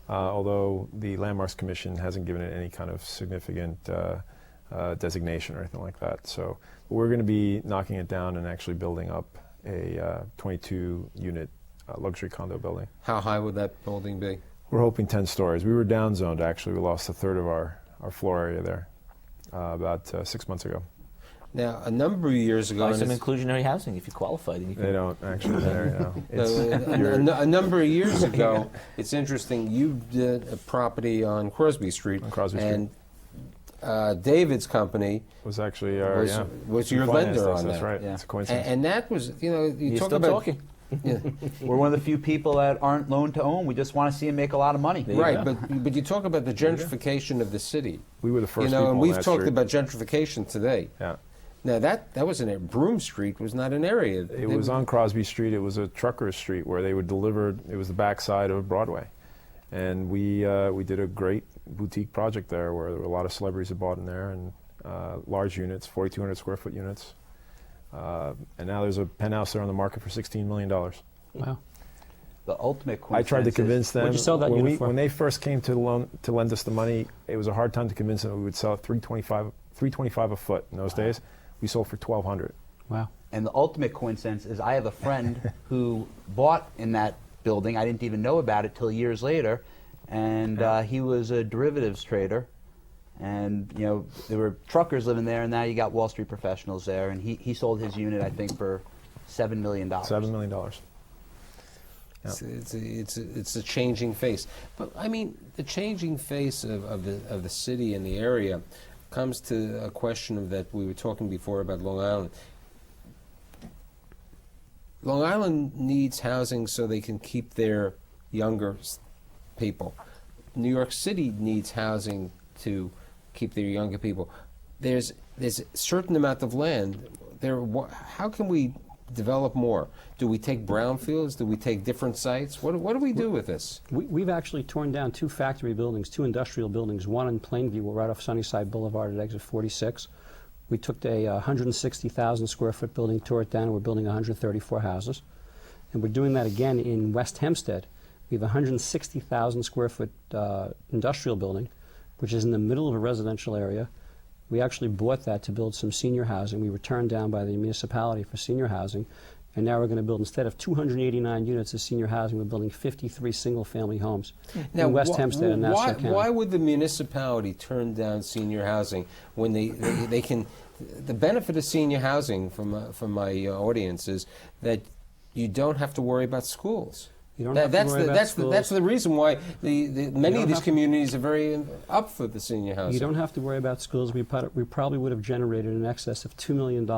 [SPEAKER 7] although the Landmarks Commission hasn't given it any kind of significant designation or anything like that. So we're going to be knocking it down and actually building up a 22-unit luxury condo building.
[SPEAKER 2] How high would that building be?
[SPEAKER 7] We're hoping 10 stories. We were downzoned actually. We lost 1/3 of our floor area there about 6 months ago.
[SPEAKER 2] Now, a number of years ago,
[SPEAKER 3] Buy
[SPEAKER 2] and
[SPEAKER 3] some
[SPEAKER 2] it's-
[SPEAKER 3] inclusionary housing if you qualify. Then you
[SPEAKER 7] They
[SPEAKER 3] can.
[SPEAKER 7] don't actually there.
[SPEAKER 2] a number of years ago, it's interesting, you did a property on Crosby Street.
[SPEAKER 7] On Crosby Street.
[SPEAKER 2] And David's company
[SPEAKER 7] Was actually our
[SPEAKER 2] was your
[SPEAKER 7] refinanced
[SPEAKER 2] lender
[SPEAKER 7] us,
[SPEAKER 2] on
[SPEAKER 7] that's
[SPEAKER 2] that.
[SPEAKER 7] right.
[SPEAKER 8] Yeah.
[SPEAKER 7] It's a coincidence.
[SPEAKER 2] And that was, you
[SPEAKER 3] You're
[SPEAKER 2] talk
[SPEAKER 3] still
[SPEAKER 2] about
[SPEAKER 3] talking.
[SPEAKER 2] Yeah,
[SPEAKER 8] We're one of the few people that aren't loaned to own. We just want to see them make a lot of money.
[SPEAKER 3] There you
[SPEAKER 2] right,
[SPEAKER 3] go.
[SPEAKER 2] but you talk about the gentrification of the city.
[SPEAKER 7] We were the first
[SPEAKER 2] You know,
[SPEAKER 7] people
[SPEAKER 2] and
[SPEAKER 7] on
[SPEAKER 2] we've
[SPEAKER 7] that
[SPEAKER 2] talked
[SPEAKER 7] street.
[SPEAKER 2] about gentrification today.
[SPEAKER 7] Yeah.
[SPEAKER 2] Now that was in Broome Street was not an area.
[SPEAKER 7] It was on Crosby Street. It was a trucker's street where they would deliver. It was the backside of Broadway, and we did a great boutique project there where there were a lot of celebrities that bought in there and large units, 4,200 square foot units, and now there's a penthouse there on the market for $16 million.
[SPEAKER 4] Wow.
[SPEAKER 8] The ultimate
[SPEAKER 7] I tried to
[SPEAKER 8] coincidence
[SPEAKER 7] convince them
[SPEAKER 4] What'd you sell that
[SPEAKER 7] when,
[SPEAKER 4] unit for?
[SPEAKER 7] when they first came to lend us the money. It was a hard time to convince them we would sell $325 a foot in those days. We sold for $1,200.
[SPEAKER 4] Wow.
[SPEAKER 8] And the ultimate coincidence is I have a friend who bought in that building. I didn't even know about it till years later. And he was a derivatives trader. And, there were truckers living there, and now you got Wall Street professionals there. And he sold his unit, I think, for $7 million.
[SPEAKER 7] $7 million.
[SPEAKER 2] It's a changing face, but I mean the changing face of the city and the area comes to a question of that we were talking before about Long Island. Long Island needs housing so they can keep their younger people. New York City needs housing to keep their younger people. There's a certain amount of land there. How can we develop more? Do we take brownfields? Do we take different sites? What do we do with this?
[SPEAKER 4] We've actually torn down 2 factory buildings, 2 industrial buildings, one in Plainview, right off Sunnyside Boulevard at exit 46. We took a 160,000 square foot building, tore it down, and we're building 134 houses. And we're doing that again in West Hempstead. We have a 160,000 square foot industrial building, which is in the middle of a residential area. We actually bought that to build some senior housing. We were turned down by the municipality for senior housing. And now we're going to build, instead of 289 units of senior housing, we're building 53 single-family homes in West Hempstead and Nassau County.
[SPEAKER 2] Why would the municipality turn down senior housing when they can the benefit of senior housing from my audience is that you don't have to worry about schools.
[SPEAKER 4] You don't have to worry about schools.
[SPEAKER 2] That's the reason why many of these
[SPEAKER 4] have
[SPEAKER 2] communities are very up for the senior housing.
[SPEAKER 4] You don't have to worry about schools. We probably would have generated in excess of $2 million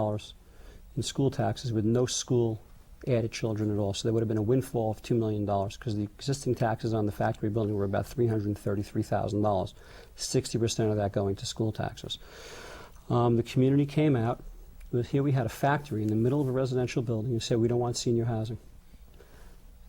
[SPEAKER 4] in school taxes with no school added children at all. So there would have been a windfall of $2 million because the existing taxes on the factory building were about $333,000, 60% of that going to school taxes. The community came out. Here we had a factory in the middle of a residential building and said we don't want senior housing.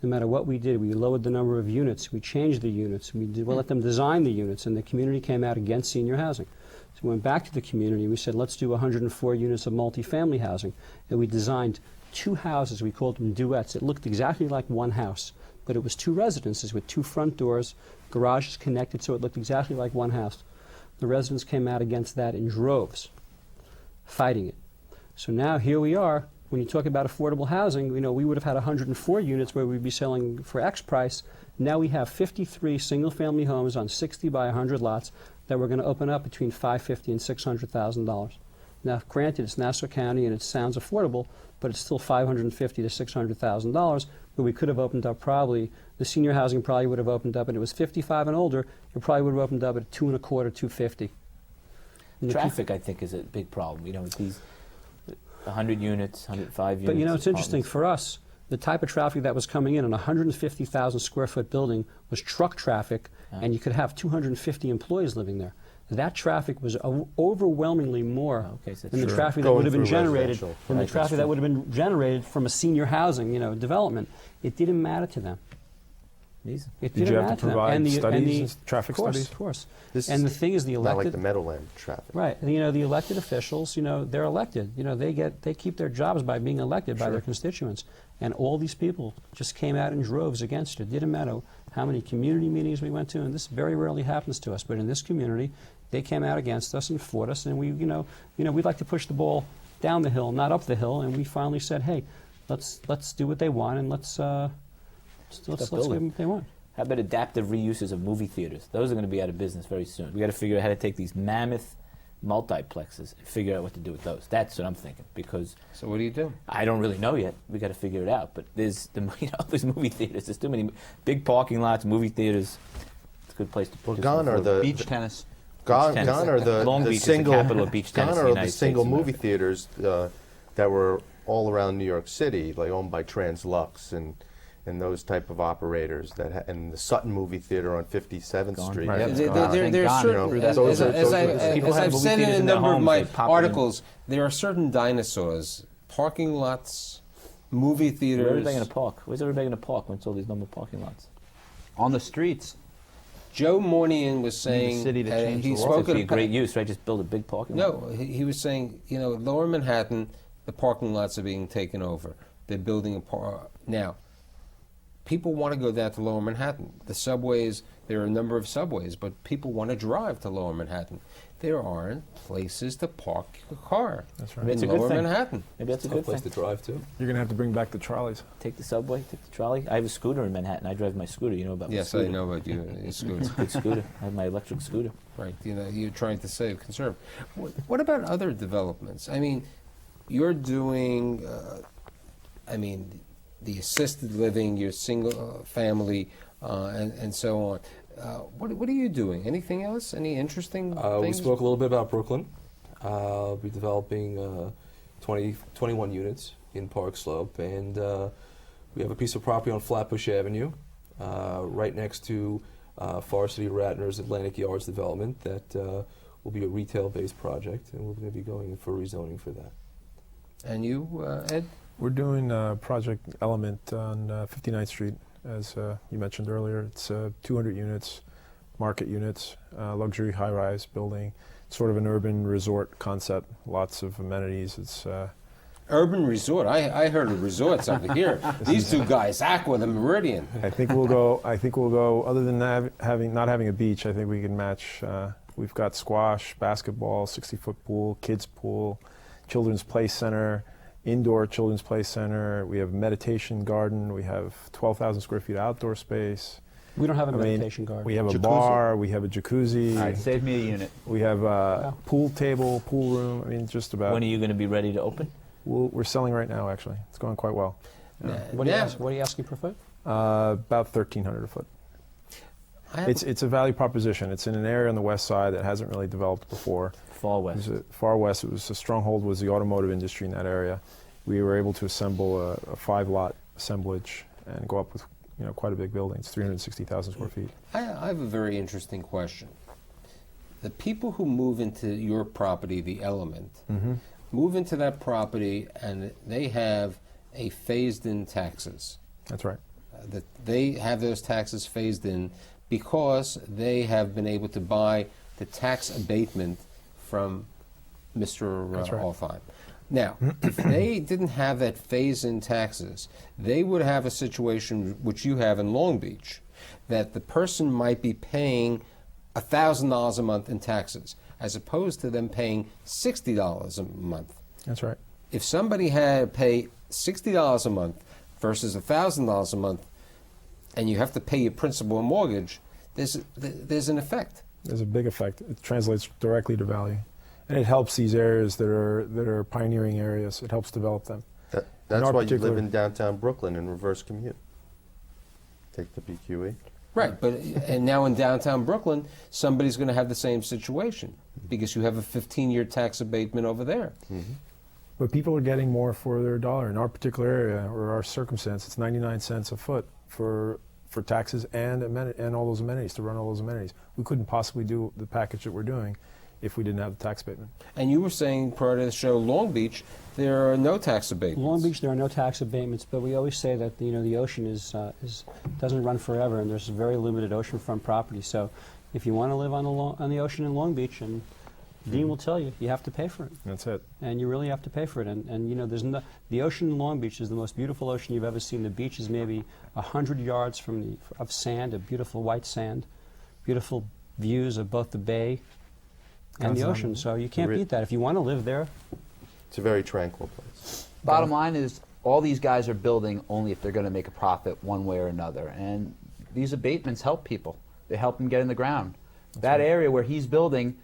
[SPEAKER 4] No matter what we did, we lowered the number of units, we changed the units, we let them design the units, and the community came out against senior housing. So we went back to the community, we said let's do 104 units of multifamily housing, and we designed 2 houses, we called them duets. It looked exactly like one house, but it was 2 residences with 2 front doors, garages connected, so it looked exactly like one house. The residents came out against that in droves, fighting it. So now here we are. When you talk about affordable housing, we would have had 104 units where we'd be selling for X price. Now we have 53 single-family homes on 60 by 100 lots that we're going to open up between $550,000 and $600,000. Now, granted, it's Nassau County and it sounds affordable, but it's still $550,000 to $600,000. But we could have opened up the senior housing probably would have opened up, and it was 55 and older. It probably would have opened up at $225,000, $250,000.
[SPEAKER 3] Traffic, I think, is a big problem. With these 100 units, 105 units.
[SPEAKER 4] But it's interesting for us, the type of traffic that was coming in, an 150,000 square foot building was truck traffic, and you could have 250 employees living there. That traffic was overwhelmingly more than the traffic that would have been generated from from a senior housing, development. It didn't matter to them. It
[SPEAKER 7] Did you have to provide studies, traffic studies?
[SPEAKER 4] Of course. And the thing is, the elected,
[SPEAKER 5] not like the Meadowland traffic.
[SPEAKER 4] Right. And, the elected officials, they're elected. They keep their jobs by being elected by their constituents. And all these people just came out in droves against it. It didn't matter how many community meetings we went to, and this very rarely happens to us. But in this community, they came out against us and fought us. And we'd like to push the ball down the hill, not up the hill. And we finally said, hey, let's do what they want, and let's give them what they want.
[SPEAKER 3] How about adaptive reuses of movie theaters? Those are going to be out of business very soon. We got to figure out how to take these mammoth multiplexes and figure out what to do with those. That's what I'm thinking. Because
[SPEAKER 2] so what do you do?
[SPEAKER 3] I don't really know yet. We got to figure it out. But there's there's movie theaters. There's too many big parking lots, movie theaters. It's a good place to put.
[SPEAKER 5] Gone are the
[SPEAKER 8] beach tennis.
[SPEAKER 5] Gone are the
[SPEAKER 3] Long Beach
[SPEAKER 5] single
[SPEAKER 3] is the capital of beach tennis.
[SPEAKER 5] Gone are the single movie theaters that were all around New York City, like owned by Translux and those type of operators and the Sutton movie theater on 57th Street.
[SPEAKER 7] Right.
[SPEAKER 2] There's certain, as I've said in a number of my articles, there are certain dinosaurs, parking lots, movie theaters.
[SPEAKER 3] Where are they going to park? Where's everybody going to park when it's all these number parking lots?
[SPEAKER 8] On the streets.
[SPEAKER 2] Joe Mornian was saying,
[SPEAKER 8] city to change
[SPEAKER 2] he
[SPEAKER 8] the law.
[SPEAKER 2] spoke
[SPEAKER 3] It'd be a
[SPEAKER 2] of
[SPEAKER 3] great use, right? Just build a big parking lot.
[SPEAKER 2] No, he was saying, Lower Manhattan, the parking lots are being taken over. They're building now. People want to go down to Lower Manhattan. The subways, there are a number of subways, but people want to drive to Lower Manhattan. There aren't places to park your car.
[SPEAKER 7] That's right.
[SPEAKER 3] Maybe it's a
[SPEAKER 2] in
[SPEAKER 3] good
[SPEAKER 2] Lower
[SPEAKER 3] thing.
[SPEAKER 2] Manhattan.
[SPEAKER 3] Maybe that's a good
[SPEAKER 6] place
[SPEAKER 3] thing.
[SPEAKER 6] to drive to.
[SPEAKER 7] You're going to have to bring back the trolleys.
[SPEAKER 3] Take the subway, take the trolley. I have a scooter in Manhattan. I drive my scooter. You know about my
[SPEAKER 2] Yes,
[SPEAKER 3] scooter?
[SPEAKER 2] I know about you. Your scooter.
[SPEAKER 3] Good scooter. I have my electric scooter.
[SPEAKER 2] Right. You're trying to save, conserve. What about other developments? I mean, you're doing, the assisted living, your single family, and so on. What are you doing? Anything else? Any interesting
[SPEAKER 6] We
[SPEAKER 2] things?
[SPEAKER 6] spoke a little bit about Brooklyn. We'll be developing 21 units in Park Slope, and we have a piece of property on Flatbush Avenue, right next to Forest City Ratner's Atlantic Yards development that will be a retail-based project, and we're going to be going in for rezoning for that.
[SPEAKER 2] And you, Ed?
[SPEAKER 7] We're doing Project Element on 59th Street, as you mentioned earlier. It's 200 units, market units, luxury high-rise building, sort of an urban resort concept, lots of amenities. It's
[SPEAKER 2] Urban resort. I heard of resorts over here. These two guys, Aqua, the Meridian.
[SPEAKER 7] I think we'll go. Other than not having a beach, I think we can match. We've got squash, basketball, 60-foot pool, kids pool, children's play center, indoor children's play center. We have meditation garden. We have 12,000 square feet outdoor space.
[SPEAKER 4] We don't have a
[SPEAKER 7] I mean,
[SPEAKER 4] meditation garden.
[SPEAKER 7] we have a
[SPEAKER 5] Jacuzzi.
[SPEAKER 7] bar, we have a jacuzzi,
[SPEAKER 8] All right, save me a unit.
[SPEAKER 7] we have a pool table, pool room. I mean, just about.
[SPEAKER 3] When are you going to be ready to open?
[SPEAKER 7] We're selling right now, actually. It's going quite well.
[SPEAKER 4] What are you asking per foot?
[SPEAKER 7] About 1,300 a foot. It's a value proposition. It's in an area on the west side that hasn't really developed before.
[SPEAKER 3] Far west.
[SPEAKER 7] Far west. It was a stronghold was the automotive industry in that area. We were able to assemble a 5-lot assemblage and go up with quite a big building. It's 360,000 square feet.
[SPEAKER 2] I have a very interesting question. The people who move into your property, the Element, move into that property and they have a phased-in taxes.
[SPEAKER 7] That's right.
[SPEAKER 2] That they have those taxes phased in because they have been able to buy the tax abatement from Mr.
[SPEAKER 7] That's right.
[SPEAKER 2] Alfheim. Now, if they didn't have that phase-in taxes, they would have a situation which you have in Long Beach, that the person might be paying $1,000 a month in taxes, as opposed to them paying $60 a month.
[SPEAKER 7] That's right.
[SPEAKER 2] If somebody had to pay $60 a month versus $1,000 a month, and you have to pay your principal and mortgage, there's an effect.
[SPEAKER 7] There's a big effect. It translates directly to value, and it helps these areas that are pioneering areas. It helps develop them.
[SPEAKER 5] That's
[SPEAKER 7] our
[SPEAKER 5] why you
[SPEAKER 7] particular-
[SPEAKER 5] live in downtown Brooklyn and reverse commute. Take the BQE.
[SPEAKER 2] Right, but and now in downtown Brooklyn, somebody's going to have the same situation because you have a 15-year tax abatement over there.
[SPEAKER 7] But people are getting more for their dollar. In our particular area or our circumstance, it's 99 cents a foot for taxes and all those amenities, to run all those amenities. We couldn't possibly do the package that we're doing if we didn't have the tax abatement.
[SPEAKER 2] And you were saying prior to the show, Long Beach, there are no tax abatements.
[SPEAKER 4] Long Beach, there are no tax abatements, but we always say that the ocean doesn't run forever, and there's very limited oceanfront property. So, if you want to live on the ocean in Long Beach, and Dean will tell you, you have to pay for it.
[SPEAKER 7] That's it.
[SPEAKER 4] And you really have to pay for it. And there's the ocean in Long Beach is the most beautiful ocean you've ever seen. The beach is maybe 100 yards of sand, of beautiful white sand, beautiful views of both the bay and the ocean. So you can't beat that. If you want to live there.
[SPEAKER 5] It's a very tranquil place.
[SPEAKER 8] Bottom line is, all these guys are building only if they're going to make a profit one way or another. And these abatements help people. They help them get in the ground. That area where he's building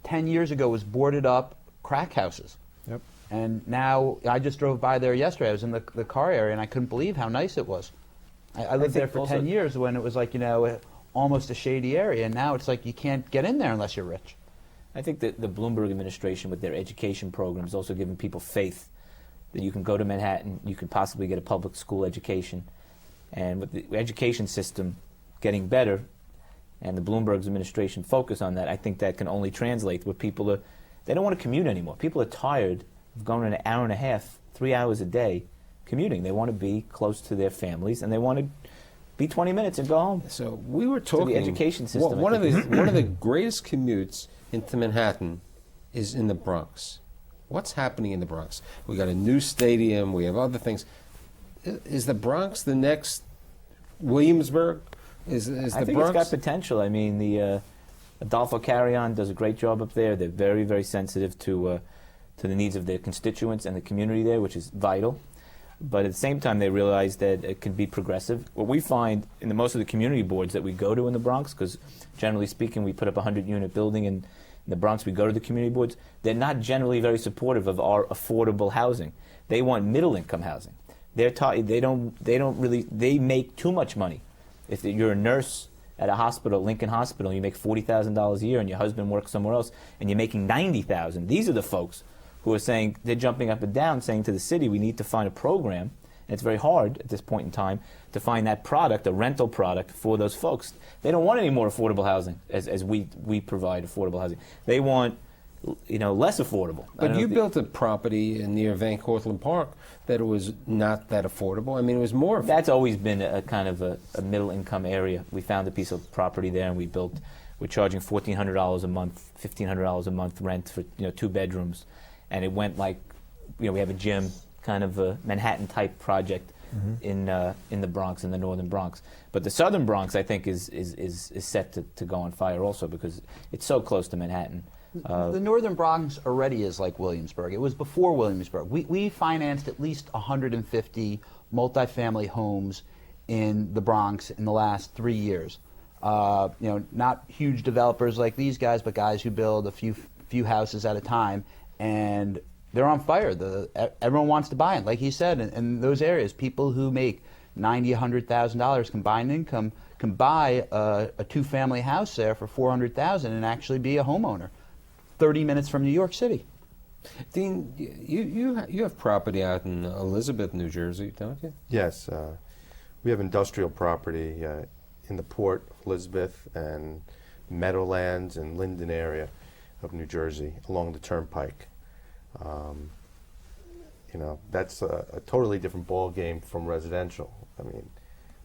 [SPEAKER 8] 10 years ago was boarded up crack houses.
[SPEAKER 7] Yep.
[SPEAKER 8] And now, I just drove by there yesterday. I was in the car area, and I couldn't believe how nice it was. I lived there for 10 years when it was like, almost a shady area. And now it's like you can't get in there unless you're rich.
[SPEAKER 3] I think that the Bloomberg administration with their education programs also giving people faith that you can go to Manhattan, you can possibly get a public school education. And with the education system getting better and the Bloomberg's administration focus on that, I think that can only translate where people are, they don't want to commute anymore. People are tired of going an hour and a half, 3 hours a day commuting. They want to be close to their families, and they want to be 20 minutes and go home.
[SPEAKER 2] So we were talking.
[SPEAKER 3] the education system,
[SPEAKER 2] One
[SPEAKER 3] I
[SPEAKER 2] of the greatest commutes into Manhattan is in the Bronx. What's happening in the Bronx? We got a new stadium. We have other things. Is the Bronx the next Williamsburg? Is
[SPEAKER 3] I
[SPEAKER 2] the
[SPEAKER 3] think
[SPEAKER 2] Bronx?
[SPEAKER 3] it's got potential. I mean, the Adolfo Carrion does a great job up there. They're very, very sensitive to the needs of their constituents and the community there, which is vital. But at the same time, they realize that it can be progressive. What we find in most of the community boards that we go to in the Bronx, because generally speaking, we put up a 100-unit building in the Bronx, we go to the community boards, they're not generally very supportive of our affordable housing. They want middle-income housing. They make too much money. If you're a nurse at a hospital, Lincoln Hospital, you make $40,000 a year, and your husband works somewhere else, and you're making $90,000. These are the folks who are saying, they're jumping up and down, saying to the city, we need to find a program, and it's very hard at this point in time to find that product, a rental product, for those folks. They don't want any more affordable housing as we provide affordable housing. They want less affordable.
[SPEAKER 2] But you built a property near Van Cortlandt Park that was not that affordable. I mean, it was more.
[SPEAKER 3] That's always been a kind of a middle-income area. We found a piece of property there, and we're charging $1,400 a month, $1,500 a month rent for 2 bedrooms, and it went like, we have a gym, kind of a Manhattan-type project in the Bronx, in the northern Bronx. But the southern Bronx, I think, is set to go on fire also because it's so close to Manhattan.
[SPEAKER 8] The northern Bronx already is like Williamsburg. It was before Williamsburg. We financed at least 150 multifamily homes in the Bronx in the last 3 years. Not huge developers like these guys, but guys who build a few houses at a time, and they're on fire. Everyone wants to buy it. Like he said, in those areas, people who make $90,000, $100,000 combined income can buy a two-family house there for $400,000 and actually be a homeowner. 30 minutes from New York City.
[SPEAKER 2] Dean, you have property out in Elizabeth, New Jersey, don't you?
[SPEAKER 5] Yes, we have industrial property in the Port of Elizabeth and Meadowlands and Linden area of New Jersey along the Turnpike. That's a totally different ball game from residential. I mean,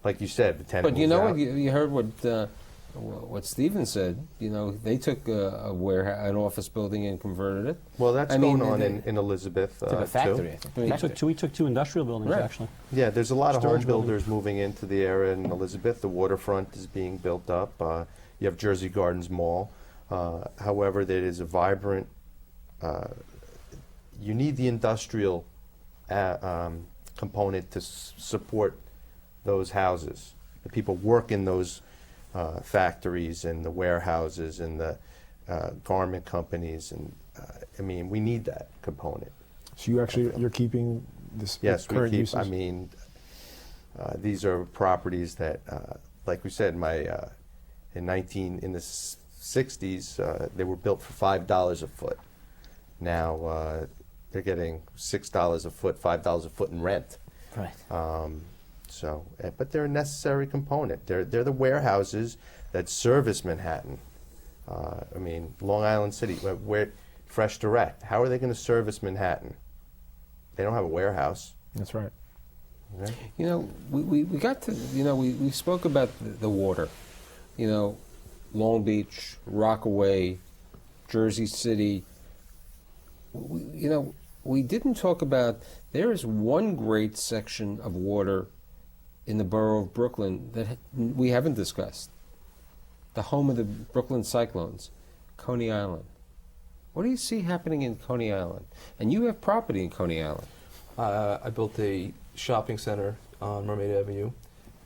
[SPEAKER 5] like you said, the tenant.
[SPEAKER 2] But you
[SPEAKER 5] moves
[SPEAKER 2] know
[SPEAKER 5] out.
[SPEAKER 2] what? You heard what Stephen said. They took an office building and converted it.
[SPEAKER 5] Well, that's going on in Elizabeth
[SPEAKER 3] Took a factory, I
[SPEAKER 5] too.
[SPEAKER 3] think.
[SPEAKER 4] We took two industrial buildings,
[SPEAKER 2] Right.
[SPEAKER 4] actually.
[SPEAKER 5] Yeah, there's a lot of home
[SPEAKER 4] Storage building.
[SPEAKER 5] builders moving into the area in Elizabeth. The waterfront is being built up. You have Jersey Gardens Mall. However, there is a vibrant. You need the industrial component to support those houses. The people work in those factories and the warehouses and the garment companies, and we need that component.
[SPEAKER 7] So you're keeping this
[SPEAKER 5] Yes, we
[SPEAKER 7] current
[SPEAKER 5] keep.
[SPEAKER 7] uses?
[SPEAKER 5] These are properties that, like we said, in the 60s, they were built for $5 a foot. Now they're getting $6 a foot, $5 a foot in rent.
[SPEAKER 3] Right.
[SPEAKER 5] But they're a necessary component. They're the warehouses that service Manhattan. Long Island City, where Fresh Direct. How are they going to service Manhattan? They don't have a warehouse.
[SPEAKER 7] That's right.
[SPEAKER 5] Okay?
[SPEAKER 2] We got to, we spoke about the water. Long Beach, Rockaway, Jersey City. We didn't talk about, there is one great section of water in the borough of Brooklyn that we haven't discussed. The home of the Brooklyn Cyclones, Coney Island. What do you see happening in Coney Island? And you have property in Coney Island.
[SPEAKER 6] I built a shopping center on Mermaid Avenue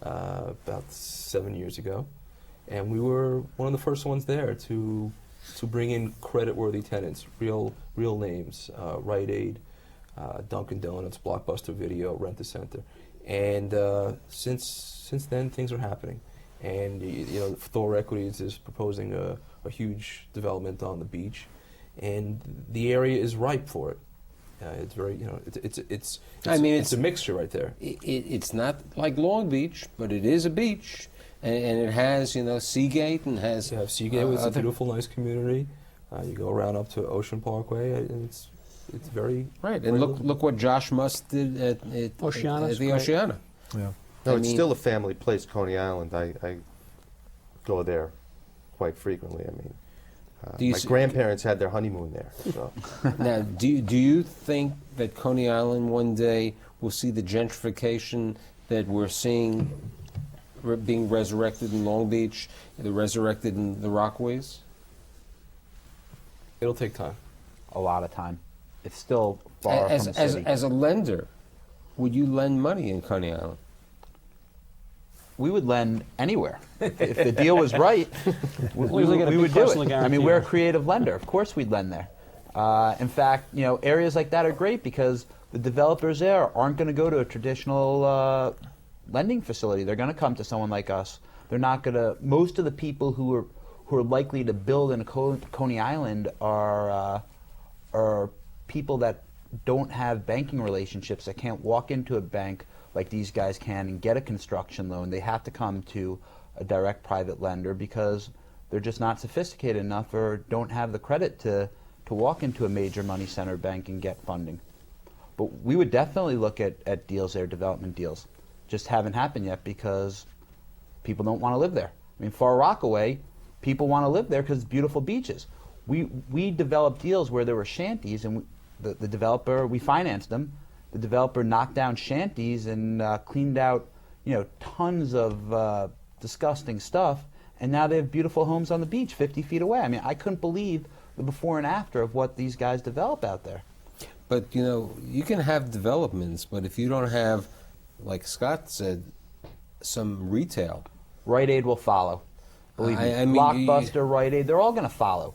[SPEAKER 6] about 7 years ago, and we were one of the first ones there to bring in credit-worthy tenants, real names, Rite Aid, Dunkin' Donuts, Blockbuster Video, Rent-A-Center, and since then things are happening, and Thor Equities is proposing a huge development on the beach, and the area is ripe for it. It's very, it's a mixture right there.
[SPEAKER 2] It's not like Long Beach, but it is a beach, and it has, Seagate and has.
[SPEAKER 6] Yeah, Seagate was a beautiful, nice community. You go around up to Ocean Parkway, and it's very
[SPEAKER 2] Right,
[SPEAKER 6] very
[SPEAKER 2] and
[SPEAKER 6] livable.
[SPEAKER 2] look what Josh Must did at
[SPEAKER 4] Oceana's
[SPEAKER 2] the
[SPEAKER 4] great.
[SPEAKER 2] Oceana.
[SPEAKER 7] Yeah.
[SPEAKER 5] No,
[SPEAKER 2] I
[SPEAKER 5] it's
[SPEAKER 2] mean-
[SPEAKER 5] still a family place, Coney Island. I go there quite frequently.
[SPEAKER 2] Do you
[SPEAKER 5] my
[SPEAKER 2] see-
[SPEAKER 5] grandparents had their honeymoon there. So.
[SPEAKER 2] Now, do you think that Coney Island one day will see the gentrification that we're seeing being resurrected in Long Beach, resurrected in the Rockaways?
[SPEAKER 6] It'll take time.
[SPEAKER 8] A lot of time. It's still far from the city.
[SPEAKER 2] As a lender, would you lend money in Coney Island?
[SPEAKER 8] We would lend anywhere. If the deal was right, we
[SPEAKER 4] usually get a big
[SPEAKER 8] would do
[SPEAKER 4] personal
[SPEAKER 8] it.
[SPEAKER 4] guarantee
[SPEAKER 8] We're a
[SPEAKER 4] on it.
[SPEAKER 8] creative lender. Of course we'd lend there. In fact, areas like that are great because the developers there aren't going to go to a traditional lending facility. They're going to come to someone like us. They're not going to. Most of the people who are likely to build in Coney Island are people that don't have banking relationships, that can't walk into a bank like these guys can and get a construction loan. They have to come to a direct private lender because they're just not sophisticated enough or don't have the credit to walk into a major money center bank and get funding. But we would definitely look at deals there, development deals. Just haven't happened yet because people don't want to live there. Far Rockaway, people want to live there because it's beautiful beaches. We developed deals where there were shanties, and the developer, we financed them. The developer knocked down shanties and cleaned out, tons of disgusting stuff, and now they have beautiful homes on the beach 50 feet away. I couldn't believe the before and after of what these guys develop out there.
[SPEAKER 2] But, you can have developments, but if you don't have, like Scott said, some retail.
[SPEAKER 8] Rite Aid will follow. Believe me.
[SPEAKER 2] I mean,
[SPEAKER 8] Blockbuster, Rite Aid, they're all going to follow.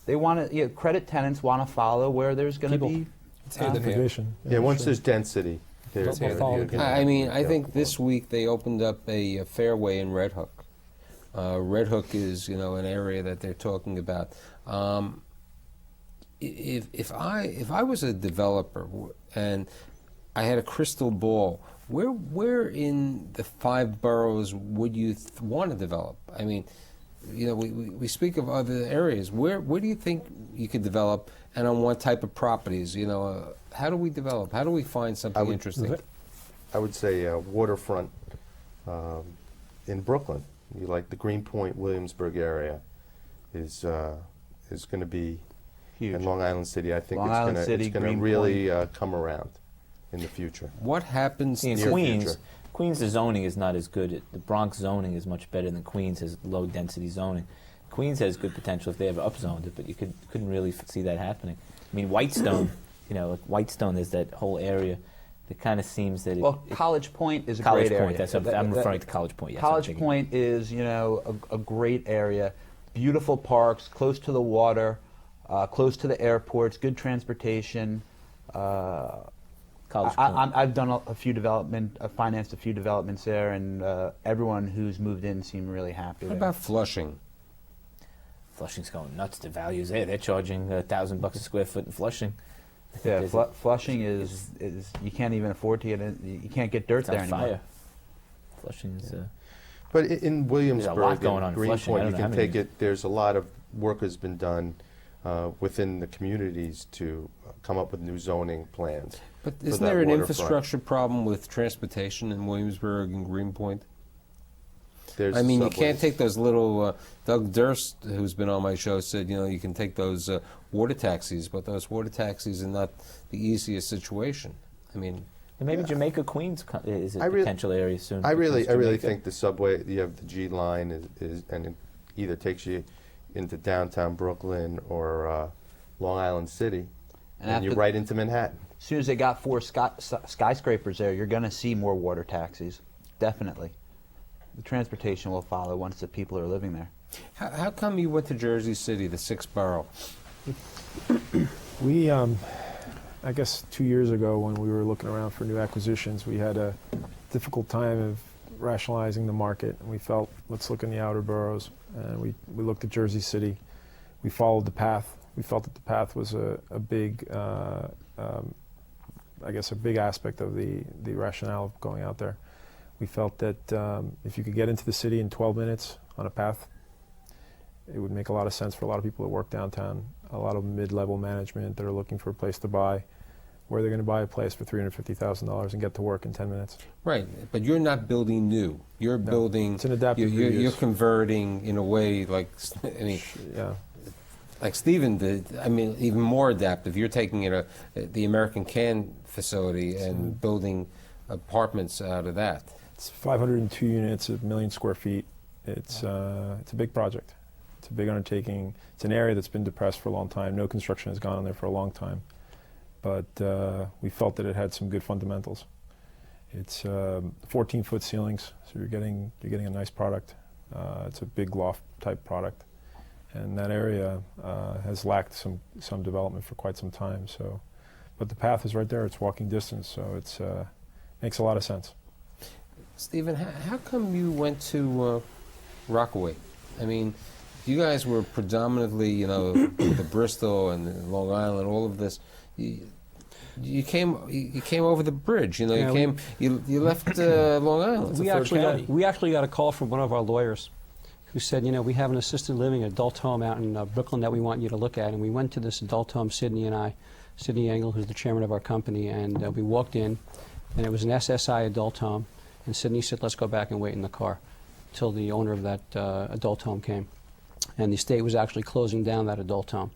[SPEAKER 8] They want to. Credit tenants want to follow where there's going to be.
[SPEAKER 7] Gentrification.
[SPEAKER 5] Yeah, once
[SPEAKER 7] sure.
[SPEAKER 5] there's density, there's
[SPEAKER 4] They'll follow.
[SPEAKER 2] I mean, I think this week they opened up a Fairway in Red Hook. Red Hook is, an area that they're talking about. If I was a developer and I had a crystal ball, where in the 5 boroughs would you want to develop? I mean, we speak of other areas. Where do you think you could develop, and on what type of properties? How do we develop? How do we find something interesting?
[SPEAKER 5] I would say waterfront in Brooklyn. You like the Greenpoint, Williamsburg area is going to be
[SPEAKER 8] Huge.
[SPEAKER 5] in Long Island City. I think
[SPEAKER 8] Long Island City,
[SPEAKER 5] it's going to
[SPEAKER 8] Greenpoint.
[SPEAKER 5] really come around in the future.
[SPEAKER 2] What happens
[SPEAKER 3] In
[SPEAKER 5] Near
[SPEAKER 3] Queens,
[SPEAKER 5] future.
[SPEAKER 3] Queens, the zoning is not as good. The Bronx zoning is much better than Queens has low density zoning. Queens has good potential if they ever upzoned it, but you couldn't really see that happening. I mean, Whitestone, like Whitestone, there's that whole area that kind of seems that
[SPEAKER 8] Well, College Point is a
[SPEAKER 3] College
[SPEAKER 8] great
[SPEAKER 3] Point.
[SPEAKER 8] area.
[SPEAKER 3] That's I'm referring to College Point. Yes, I'm
[SPEAKER 8] College
[SPEAKER 3] thinking.
[SPEAKER 8] Point is, a great area. Beautiful parks, close to the water, close to the airports, good transportation.
[SPEAKER 3] College Point.
[SPEAKER 8] I've done a few financed a few developments there, and everyone who's moved in seemed really happy.
[SPEAKER 2] What
[SPEAKER 8] there.
[SPEAKER 2] about Flushing?
[SPEAKER 3] Flushing's going nuts. The values there. They're charging $1,000 a square foot in Flushing. I think
[SPEAKER 8] Yeah,
[SPEAKER 3] there's
[SPEAKER 8] Flushing is you can't even afford to get in. You can't get dirt
[SPEAKER 3] it's
[SPEAKER 8] there
[SPEAKER 3] on
[SPEAKER 8] anymore.
[SPEAKER 3] fire. Flushing's.
[SPEAKER 5] But in Williamsburg
[SPEAKER 3] going on
[SPEAKER 5] and
[SPEAKER 3] in Flushing. I
[SPEAKER 5] Greenpoint,
[SPEAKER 3] don't
[SPEAKER 5] you
[SPEAKER 3] know
[SPEAKER 5] can
[SPEAKER 3] how many-
[SPEAKER 5] take it. There's a lot of work has been done within the communities to come up with new zoning plans.
[SPEAKER 2] But
[SPEAKER 5] for
[SPEAKER 2] isn't
[SPEAKER 5] that
[SPEAKER 2] there an
[SPEAKER 5] waterfront.
[SPEAKER 2] infrastructure problem with transportation in Williamsburg and Greenpoint?
[SPEAKER 5] There's
[SPEAKER 2] I mean, you
[SPEAKER 5] subways.
[SPEAKER 2] can't take those little. Doug Durst, who's been on my show, said you can take those water taxis, but those water taxis are not the easiest situation. I mean,
[SPEAKER 3] And maybe Jamaica Queens is a
[SPEAKER 5] I really-
[SPEAKER 3] potential area soon.
[SPEAKER 5] I really
[SPEAKER 3] because Jamaica-
[SPEAKER 5] think the subway. You have the G line and it either takes you into downtown Brooklyn or Long Island City, and you're
[SPEAKER 8] after-
[SPEAKER 5] right into Manhattan.
[SPEAKER 8] As soon as they got 4 skyscrapers there, you're going to see more water taxis. Definitely. The transportation will follow once the people are living there.
[SPEAKER 2] how come you went to Jersey City, the 6th borough?
[SPEAKER 7] We, I guess 2 years ago when we were looking around for new acquisitions, we had a difficult time of rationalizing the market, and we felt, let's look in the outer boroughs. And we looked at Jersey City. We followed the path. We felt that the path was a big, I guess, a big aspect of the rationale of going out there. We felt that if you could get into the city in 12 minutes on a path, it would make a lot of sense for a lot of people that work downtown, a lot of mid-level management that are looking for a place to buy, where they're going to buy a place for $350,000 and get to work in 10 minutes.
[SPEAKER 2] Right, but you're not building new. You're building.
[SPEAKER 7] it's an adaptive
[SPEAKER 2] You're
[SPEAKER 7] reuse.
[SPEAKER 2] converting in a way like
[SPEAKER 7] Yeah.
[SPEAKER 2] like Stephen did. I mean, even more adaptive. You're taking the American Can facility and building apartments out of that.
[SPEAKER 7] It's 502 units, 1 million square feet. It's a big project. It's a big undertaking. It's an area that's been depressed for a long time. No construction has gone on there for a long time. But we felt that it had some good fundamentals. It's 14-foot ceilings, so you're getting a nice product. It's a big loft type product, and that area has lacked some development for quite some time. So, but the path is right there. It's walking distance, so it's makes a lot of sense.
[SPEAKER 2] Stephen, how come you went to Rockaway? I mean, you guys were predominantly, with the Bristol and the Long Island, all of this. You came over the bridge. You left Long Island. It's a third county.
[SPEAKER 4] We actually got a call from one of our lawyers who said, we have an assisted living adult home out in Brooklyn that we want you to look at. And we went to this adult home, Sydney and I, Sydney Engel, who's the chairman of our company, and we walked in, and it was an SSI adult home. And Sydney said, let's go back and wait in the car till the owner of that adult home came. And the state was actually closing down that adult home.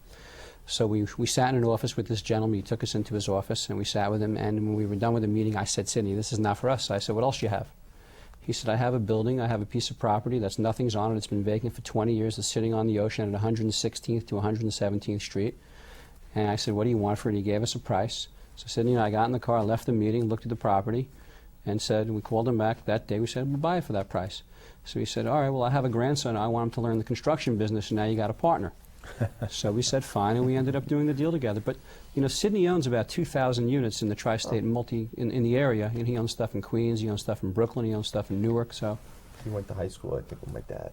[SPEAKER 4] So we sat in an office with this gentleman. He took us into his office, and we sat with him. And when we were done with the meeting, I said, Sydney, this is not for us. I said, what else do you have? He said, I have a building. I have a piece of property that's nothing's on it. It's been vacant for 20 years. It's sitting on the ocean at 116th to 117th Street. And I said, what do you want for it? He gave us a price. So Sydney and I got in the car, left the meeting, looked at the property, and we called him back that day. We said, we'll buy it for that price. So he said, all right, well, I have a grandson. I want him to learn the construction business, and now you got a partner. So we said, fine, and we ended up doing the deal together. But, you know, Sydney owns about 2,000 units in the tri-state in the area. And he owns stuff in Queens, he owns stuff in Brooklyn, he owns stuff in Newark. So
[SPEAKER 5] He went to high school, I think, with my dad,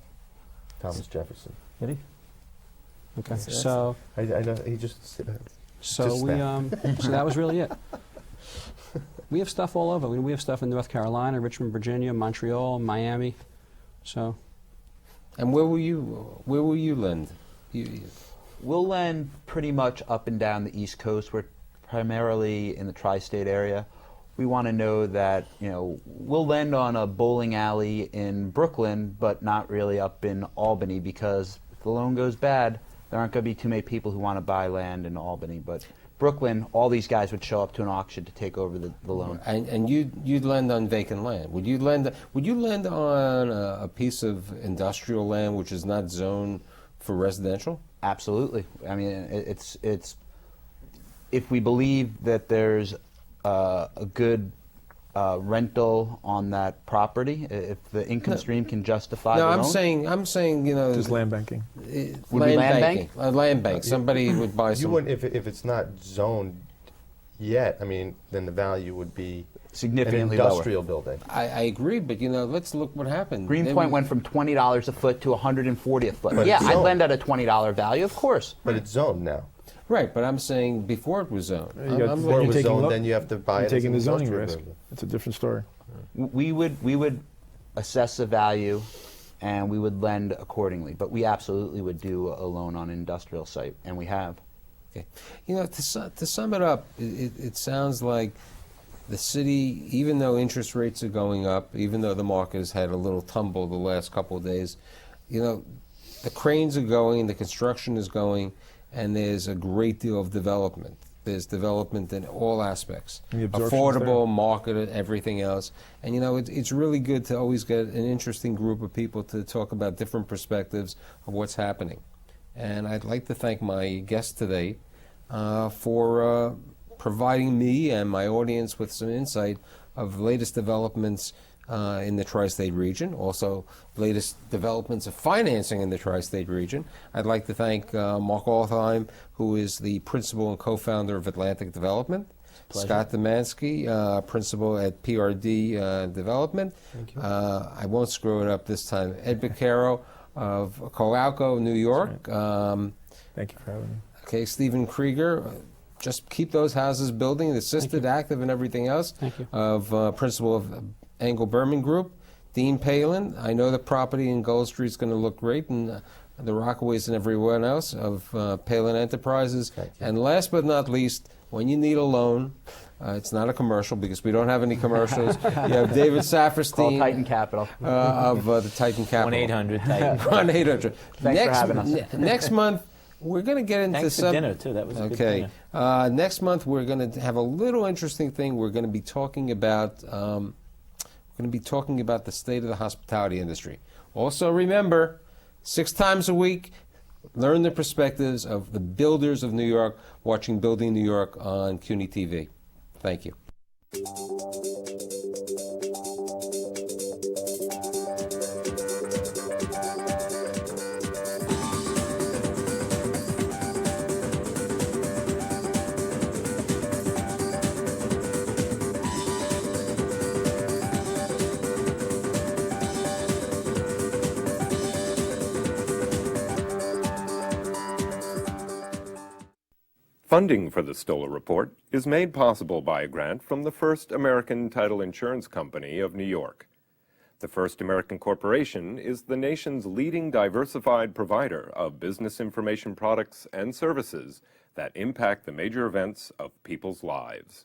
[SPEAKER 5] Thomas Jefferson.
[SPEAKER 3] Did he?
[SPEAKER 4] okay, so
[SPEAKER 5] I know, he just...
[SPEAKER 4] so
[SPEAKER 5] just
[SPEAKER 4] we
[SPEAKER 5] that.
[SPEAKER 4] so that was really it. We have stuff all over. We have stuff in North Carolina, Richmond, Virginia, Montreal, Miami. So
[SPEAKER 2] And where will you lend?
[SPEAKER 8] We'll lend pretty much up and down the East Coast. We're primarily in the tri-state area. We want to know that, you know, we'll lend on a bowling alley in Brooklyn, but not really up in Albany, because if the loan goes bad, there aren't going to be too many people who want to buy land in Albany. But Brooklyn, all these guys would show up to an auction to take over the loan.
[SPEAKER 2] And you'd lend on vacant land. Would you lend on a piece of industrial land which is not zoned for residential?
[SPEAKER 8] Absolutely. I mean, it's if we believe that there's a good rental on that property, if the income stream can justify
[SPEAKER 2] No,
[SPEAKER 8] the
[SPEAKER 2] I'm
[SPEAKER 8] loan.
[SPEAKER 2] saying, you know,
[SPEAKER 7] Just land banking.
[SPEAKER 8] Would be land bank?
[SPEAKER 2] A land bank. Somebody would buy
[SPEAKER 5] You
[SPEAKER 2] some.
[SPEAKER 5] wouldn't, if it's not zoned yet, I mean, then the value would be
[SPEAKER 8] Significantly
[SPEAKER 5] an
[SPEAKER 8] lower.
[SPEAKER 5] industrial building.
[SPEAKER 2] I agree, but you know, let's look what happened.
[SPEAKER 8] Greenpoint went from $20 a foot to $140 a foot.
[SPEAKER 5] But
[SPEAKER 8] Yeah,
[SPEAKER 5] it's
[SPEAKER 8] I'd
[SPEAKER 5] zoned.
[SPEAKER 8] lend at a $20 value, of course.
[SPEAKER 5] But it's zoned now.
[SPEAKER 2] Right, but I'm saying before it was zoned.
[SPEAKER 7] You got-
[SPEAKER 2] I'm
[SPEAKER 5] Before it
[SPEAKER 7] you're
[SPEAKER 5] was
[SPEAKER 7] taking
[SPEAKER 5] zoned,
[SPEAKER 7] lo-
[SPEAKER 5] then you have to buy
[SPEAKER 7] You're
[SPEAKER 5] it as
[SPEAKER 7] taking
[SPEAKER 5] an
[SPEAKER 7] the zoning
[SPEAKER 5] industrial
[SPEAKER 7] risk.
[SPEAKER 5] building.
[SPEAKER 7] It's a different story.
[SPEAKER 8] We would assess the value, and we would lend accordingly. But we absolutely would do a loan on an industrial site, and we have.
[SPEAKER 2] Okay. You know, to sum it up, it sounds like the city, even though interest rates are going up, even though the market has had a little tumble the last couple of days, you know, the cranes are going, the construction is going, and there's a great deal of development. There's development in all aspects.
[SPEAKER 7] And the absorption's
[SPEAKER 2] Affordable, market, everything else. And you know, it's really good to always get an interesting group of people to talk about different perspectives of what's happening. And I'd like to thank my guest today for providing me and my audience with some insight of latest developments in the tri-state region, also latest developments of financing in the tri-state region. I'd like to thank Mark Altheim, who is the principal and co-founder of Atlantic Development, Scott Demansky, principal at PRD Development.
[SPEAKER 7] Thank you.
[SPEAKER 2] I won't screw it up this time. Ed Beccaro of Coalco, New York.
[SPEAKER 7] Thank you for having me.
[SPEAKER 2] Okay, Stephen Krieger, just keep those houses building, assisted, active, and everything else.
[SPEAKER 4] Thank you.
[SPEAKER 2] Of principal of Engel Berman Group. Dean Palin, I know the property in Gold Street is going to look great, and the Rockaways and everyone else of Palin Enterprises. And last but not least, when you need a loan, it's not a commercial because we don't have any commercials. You have David Saperstein.
[SPEAKER 8] Call Titan Capital.
[SPEAKER 2] Of the Titan Capital.
[SPEAKER 3] 1-800-TITAN.
[SPEAKER 2] 1-800.
[SPEAKER 8] Thanks for having us.
[SPEAKER 2] Next month, we're going to get into
[SPEAKER 3] Thanks for dinner, too. That was a good
[SPEAKER 2] Okay.
[SPEAKER 3] dinner.
[SPEAKER 2] Next month, we're going to have a little interesting thing. We're going to be talking about the state of the hospitality industry. Also, remember, 6 times a week, learn the perspectives of the builders of New York, watching Building New York on CUNY TV. Thank you.
[SPEAKER 1] Funding for the Stoller Report is made possible by a grant from the First American Title Insurance Company of New York. The First American Corporation is the nation's leading diversified provider of business information products and services that impact the major events of people's lives.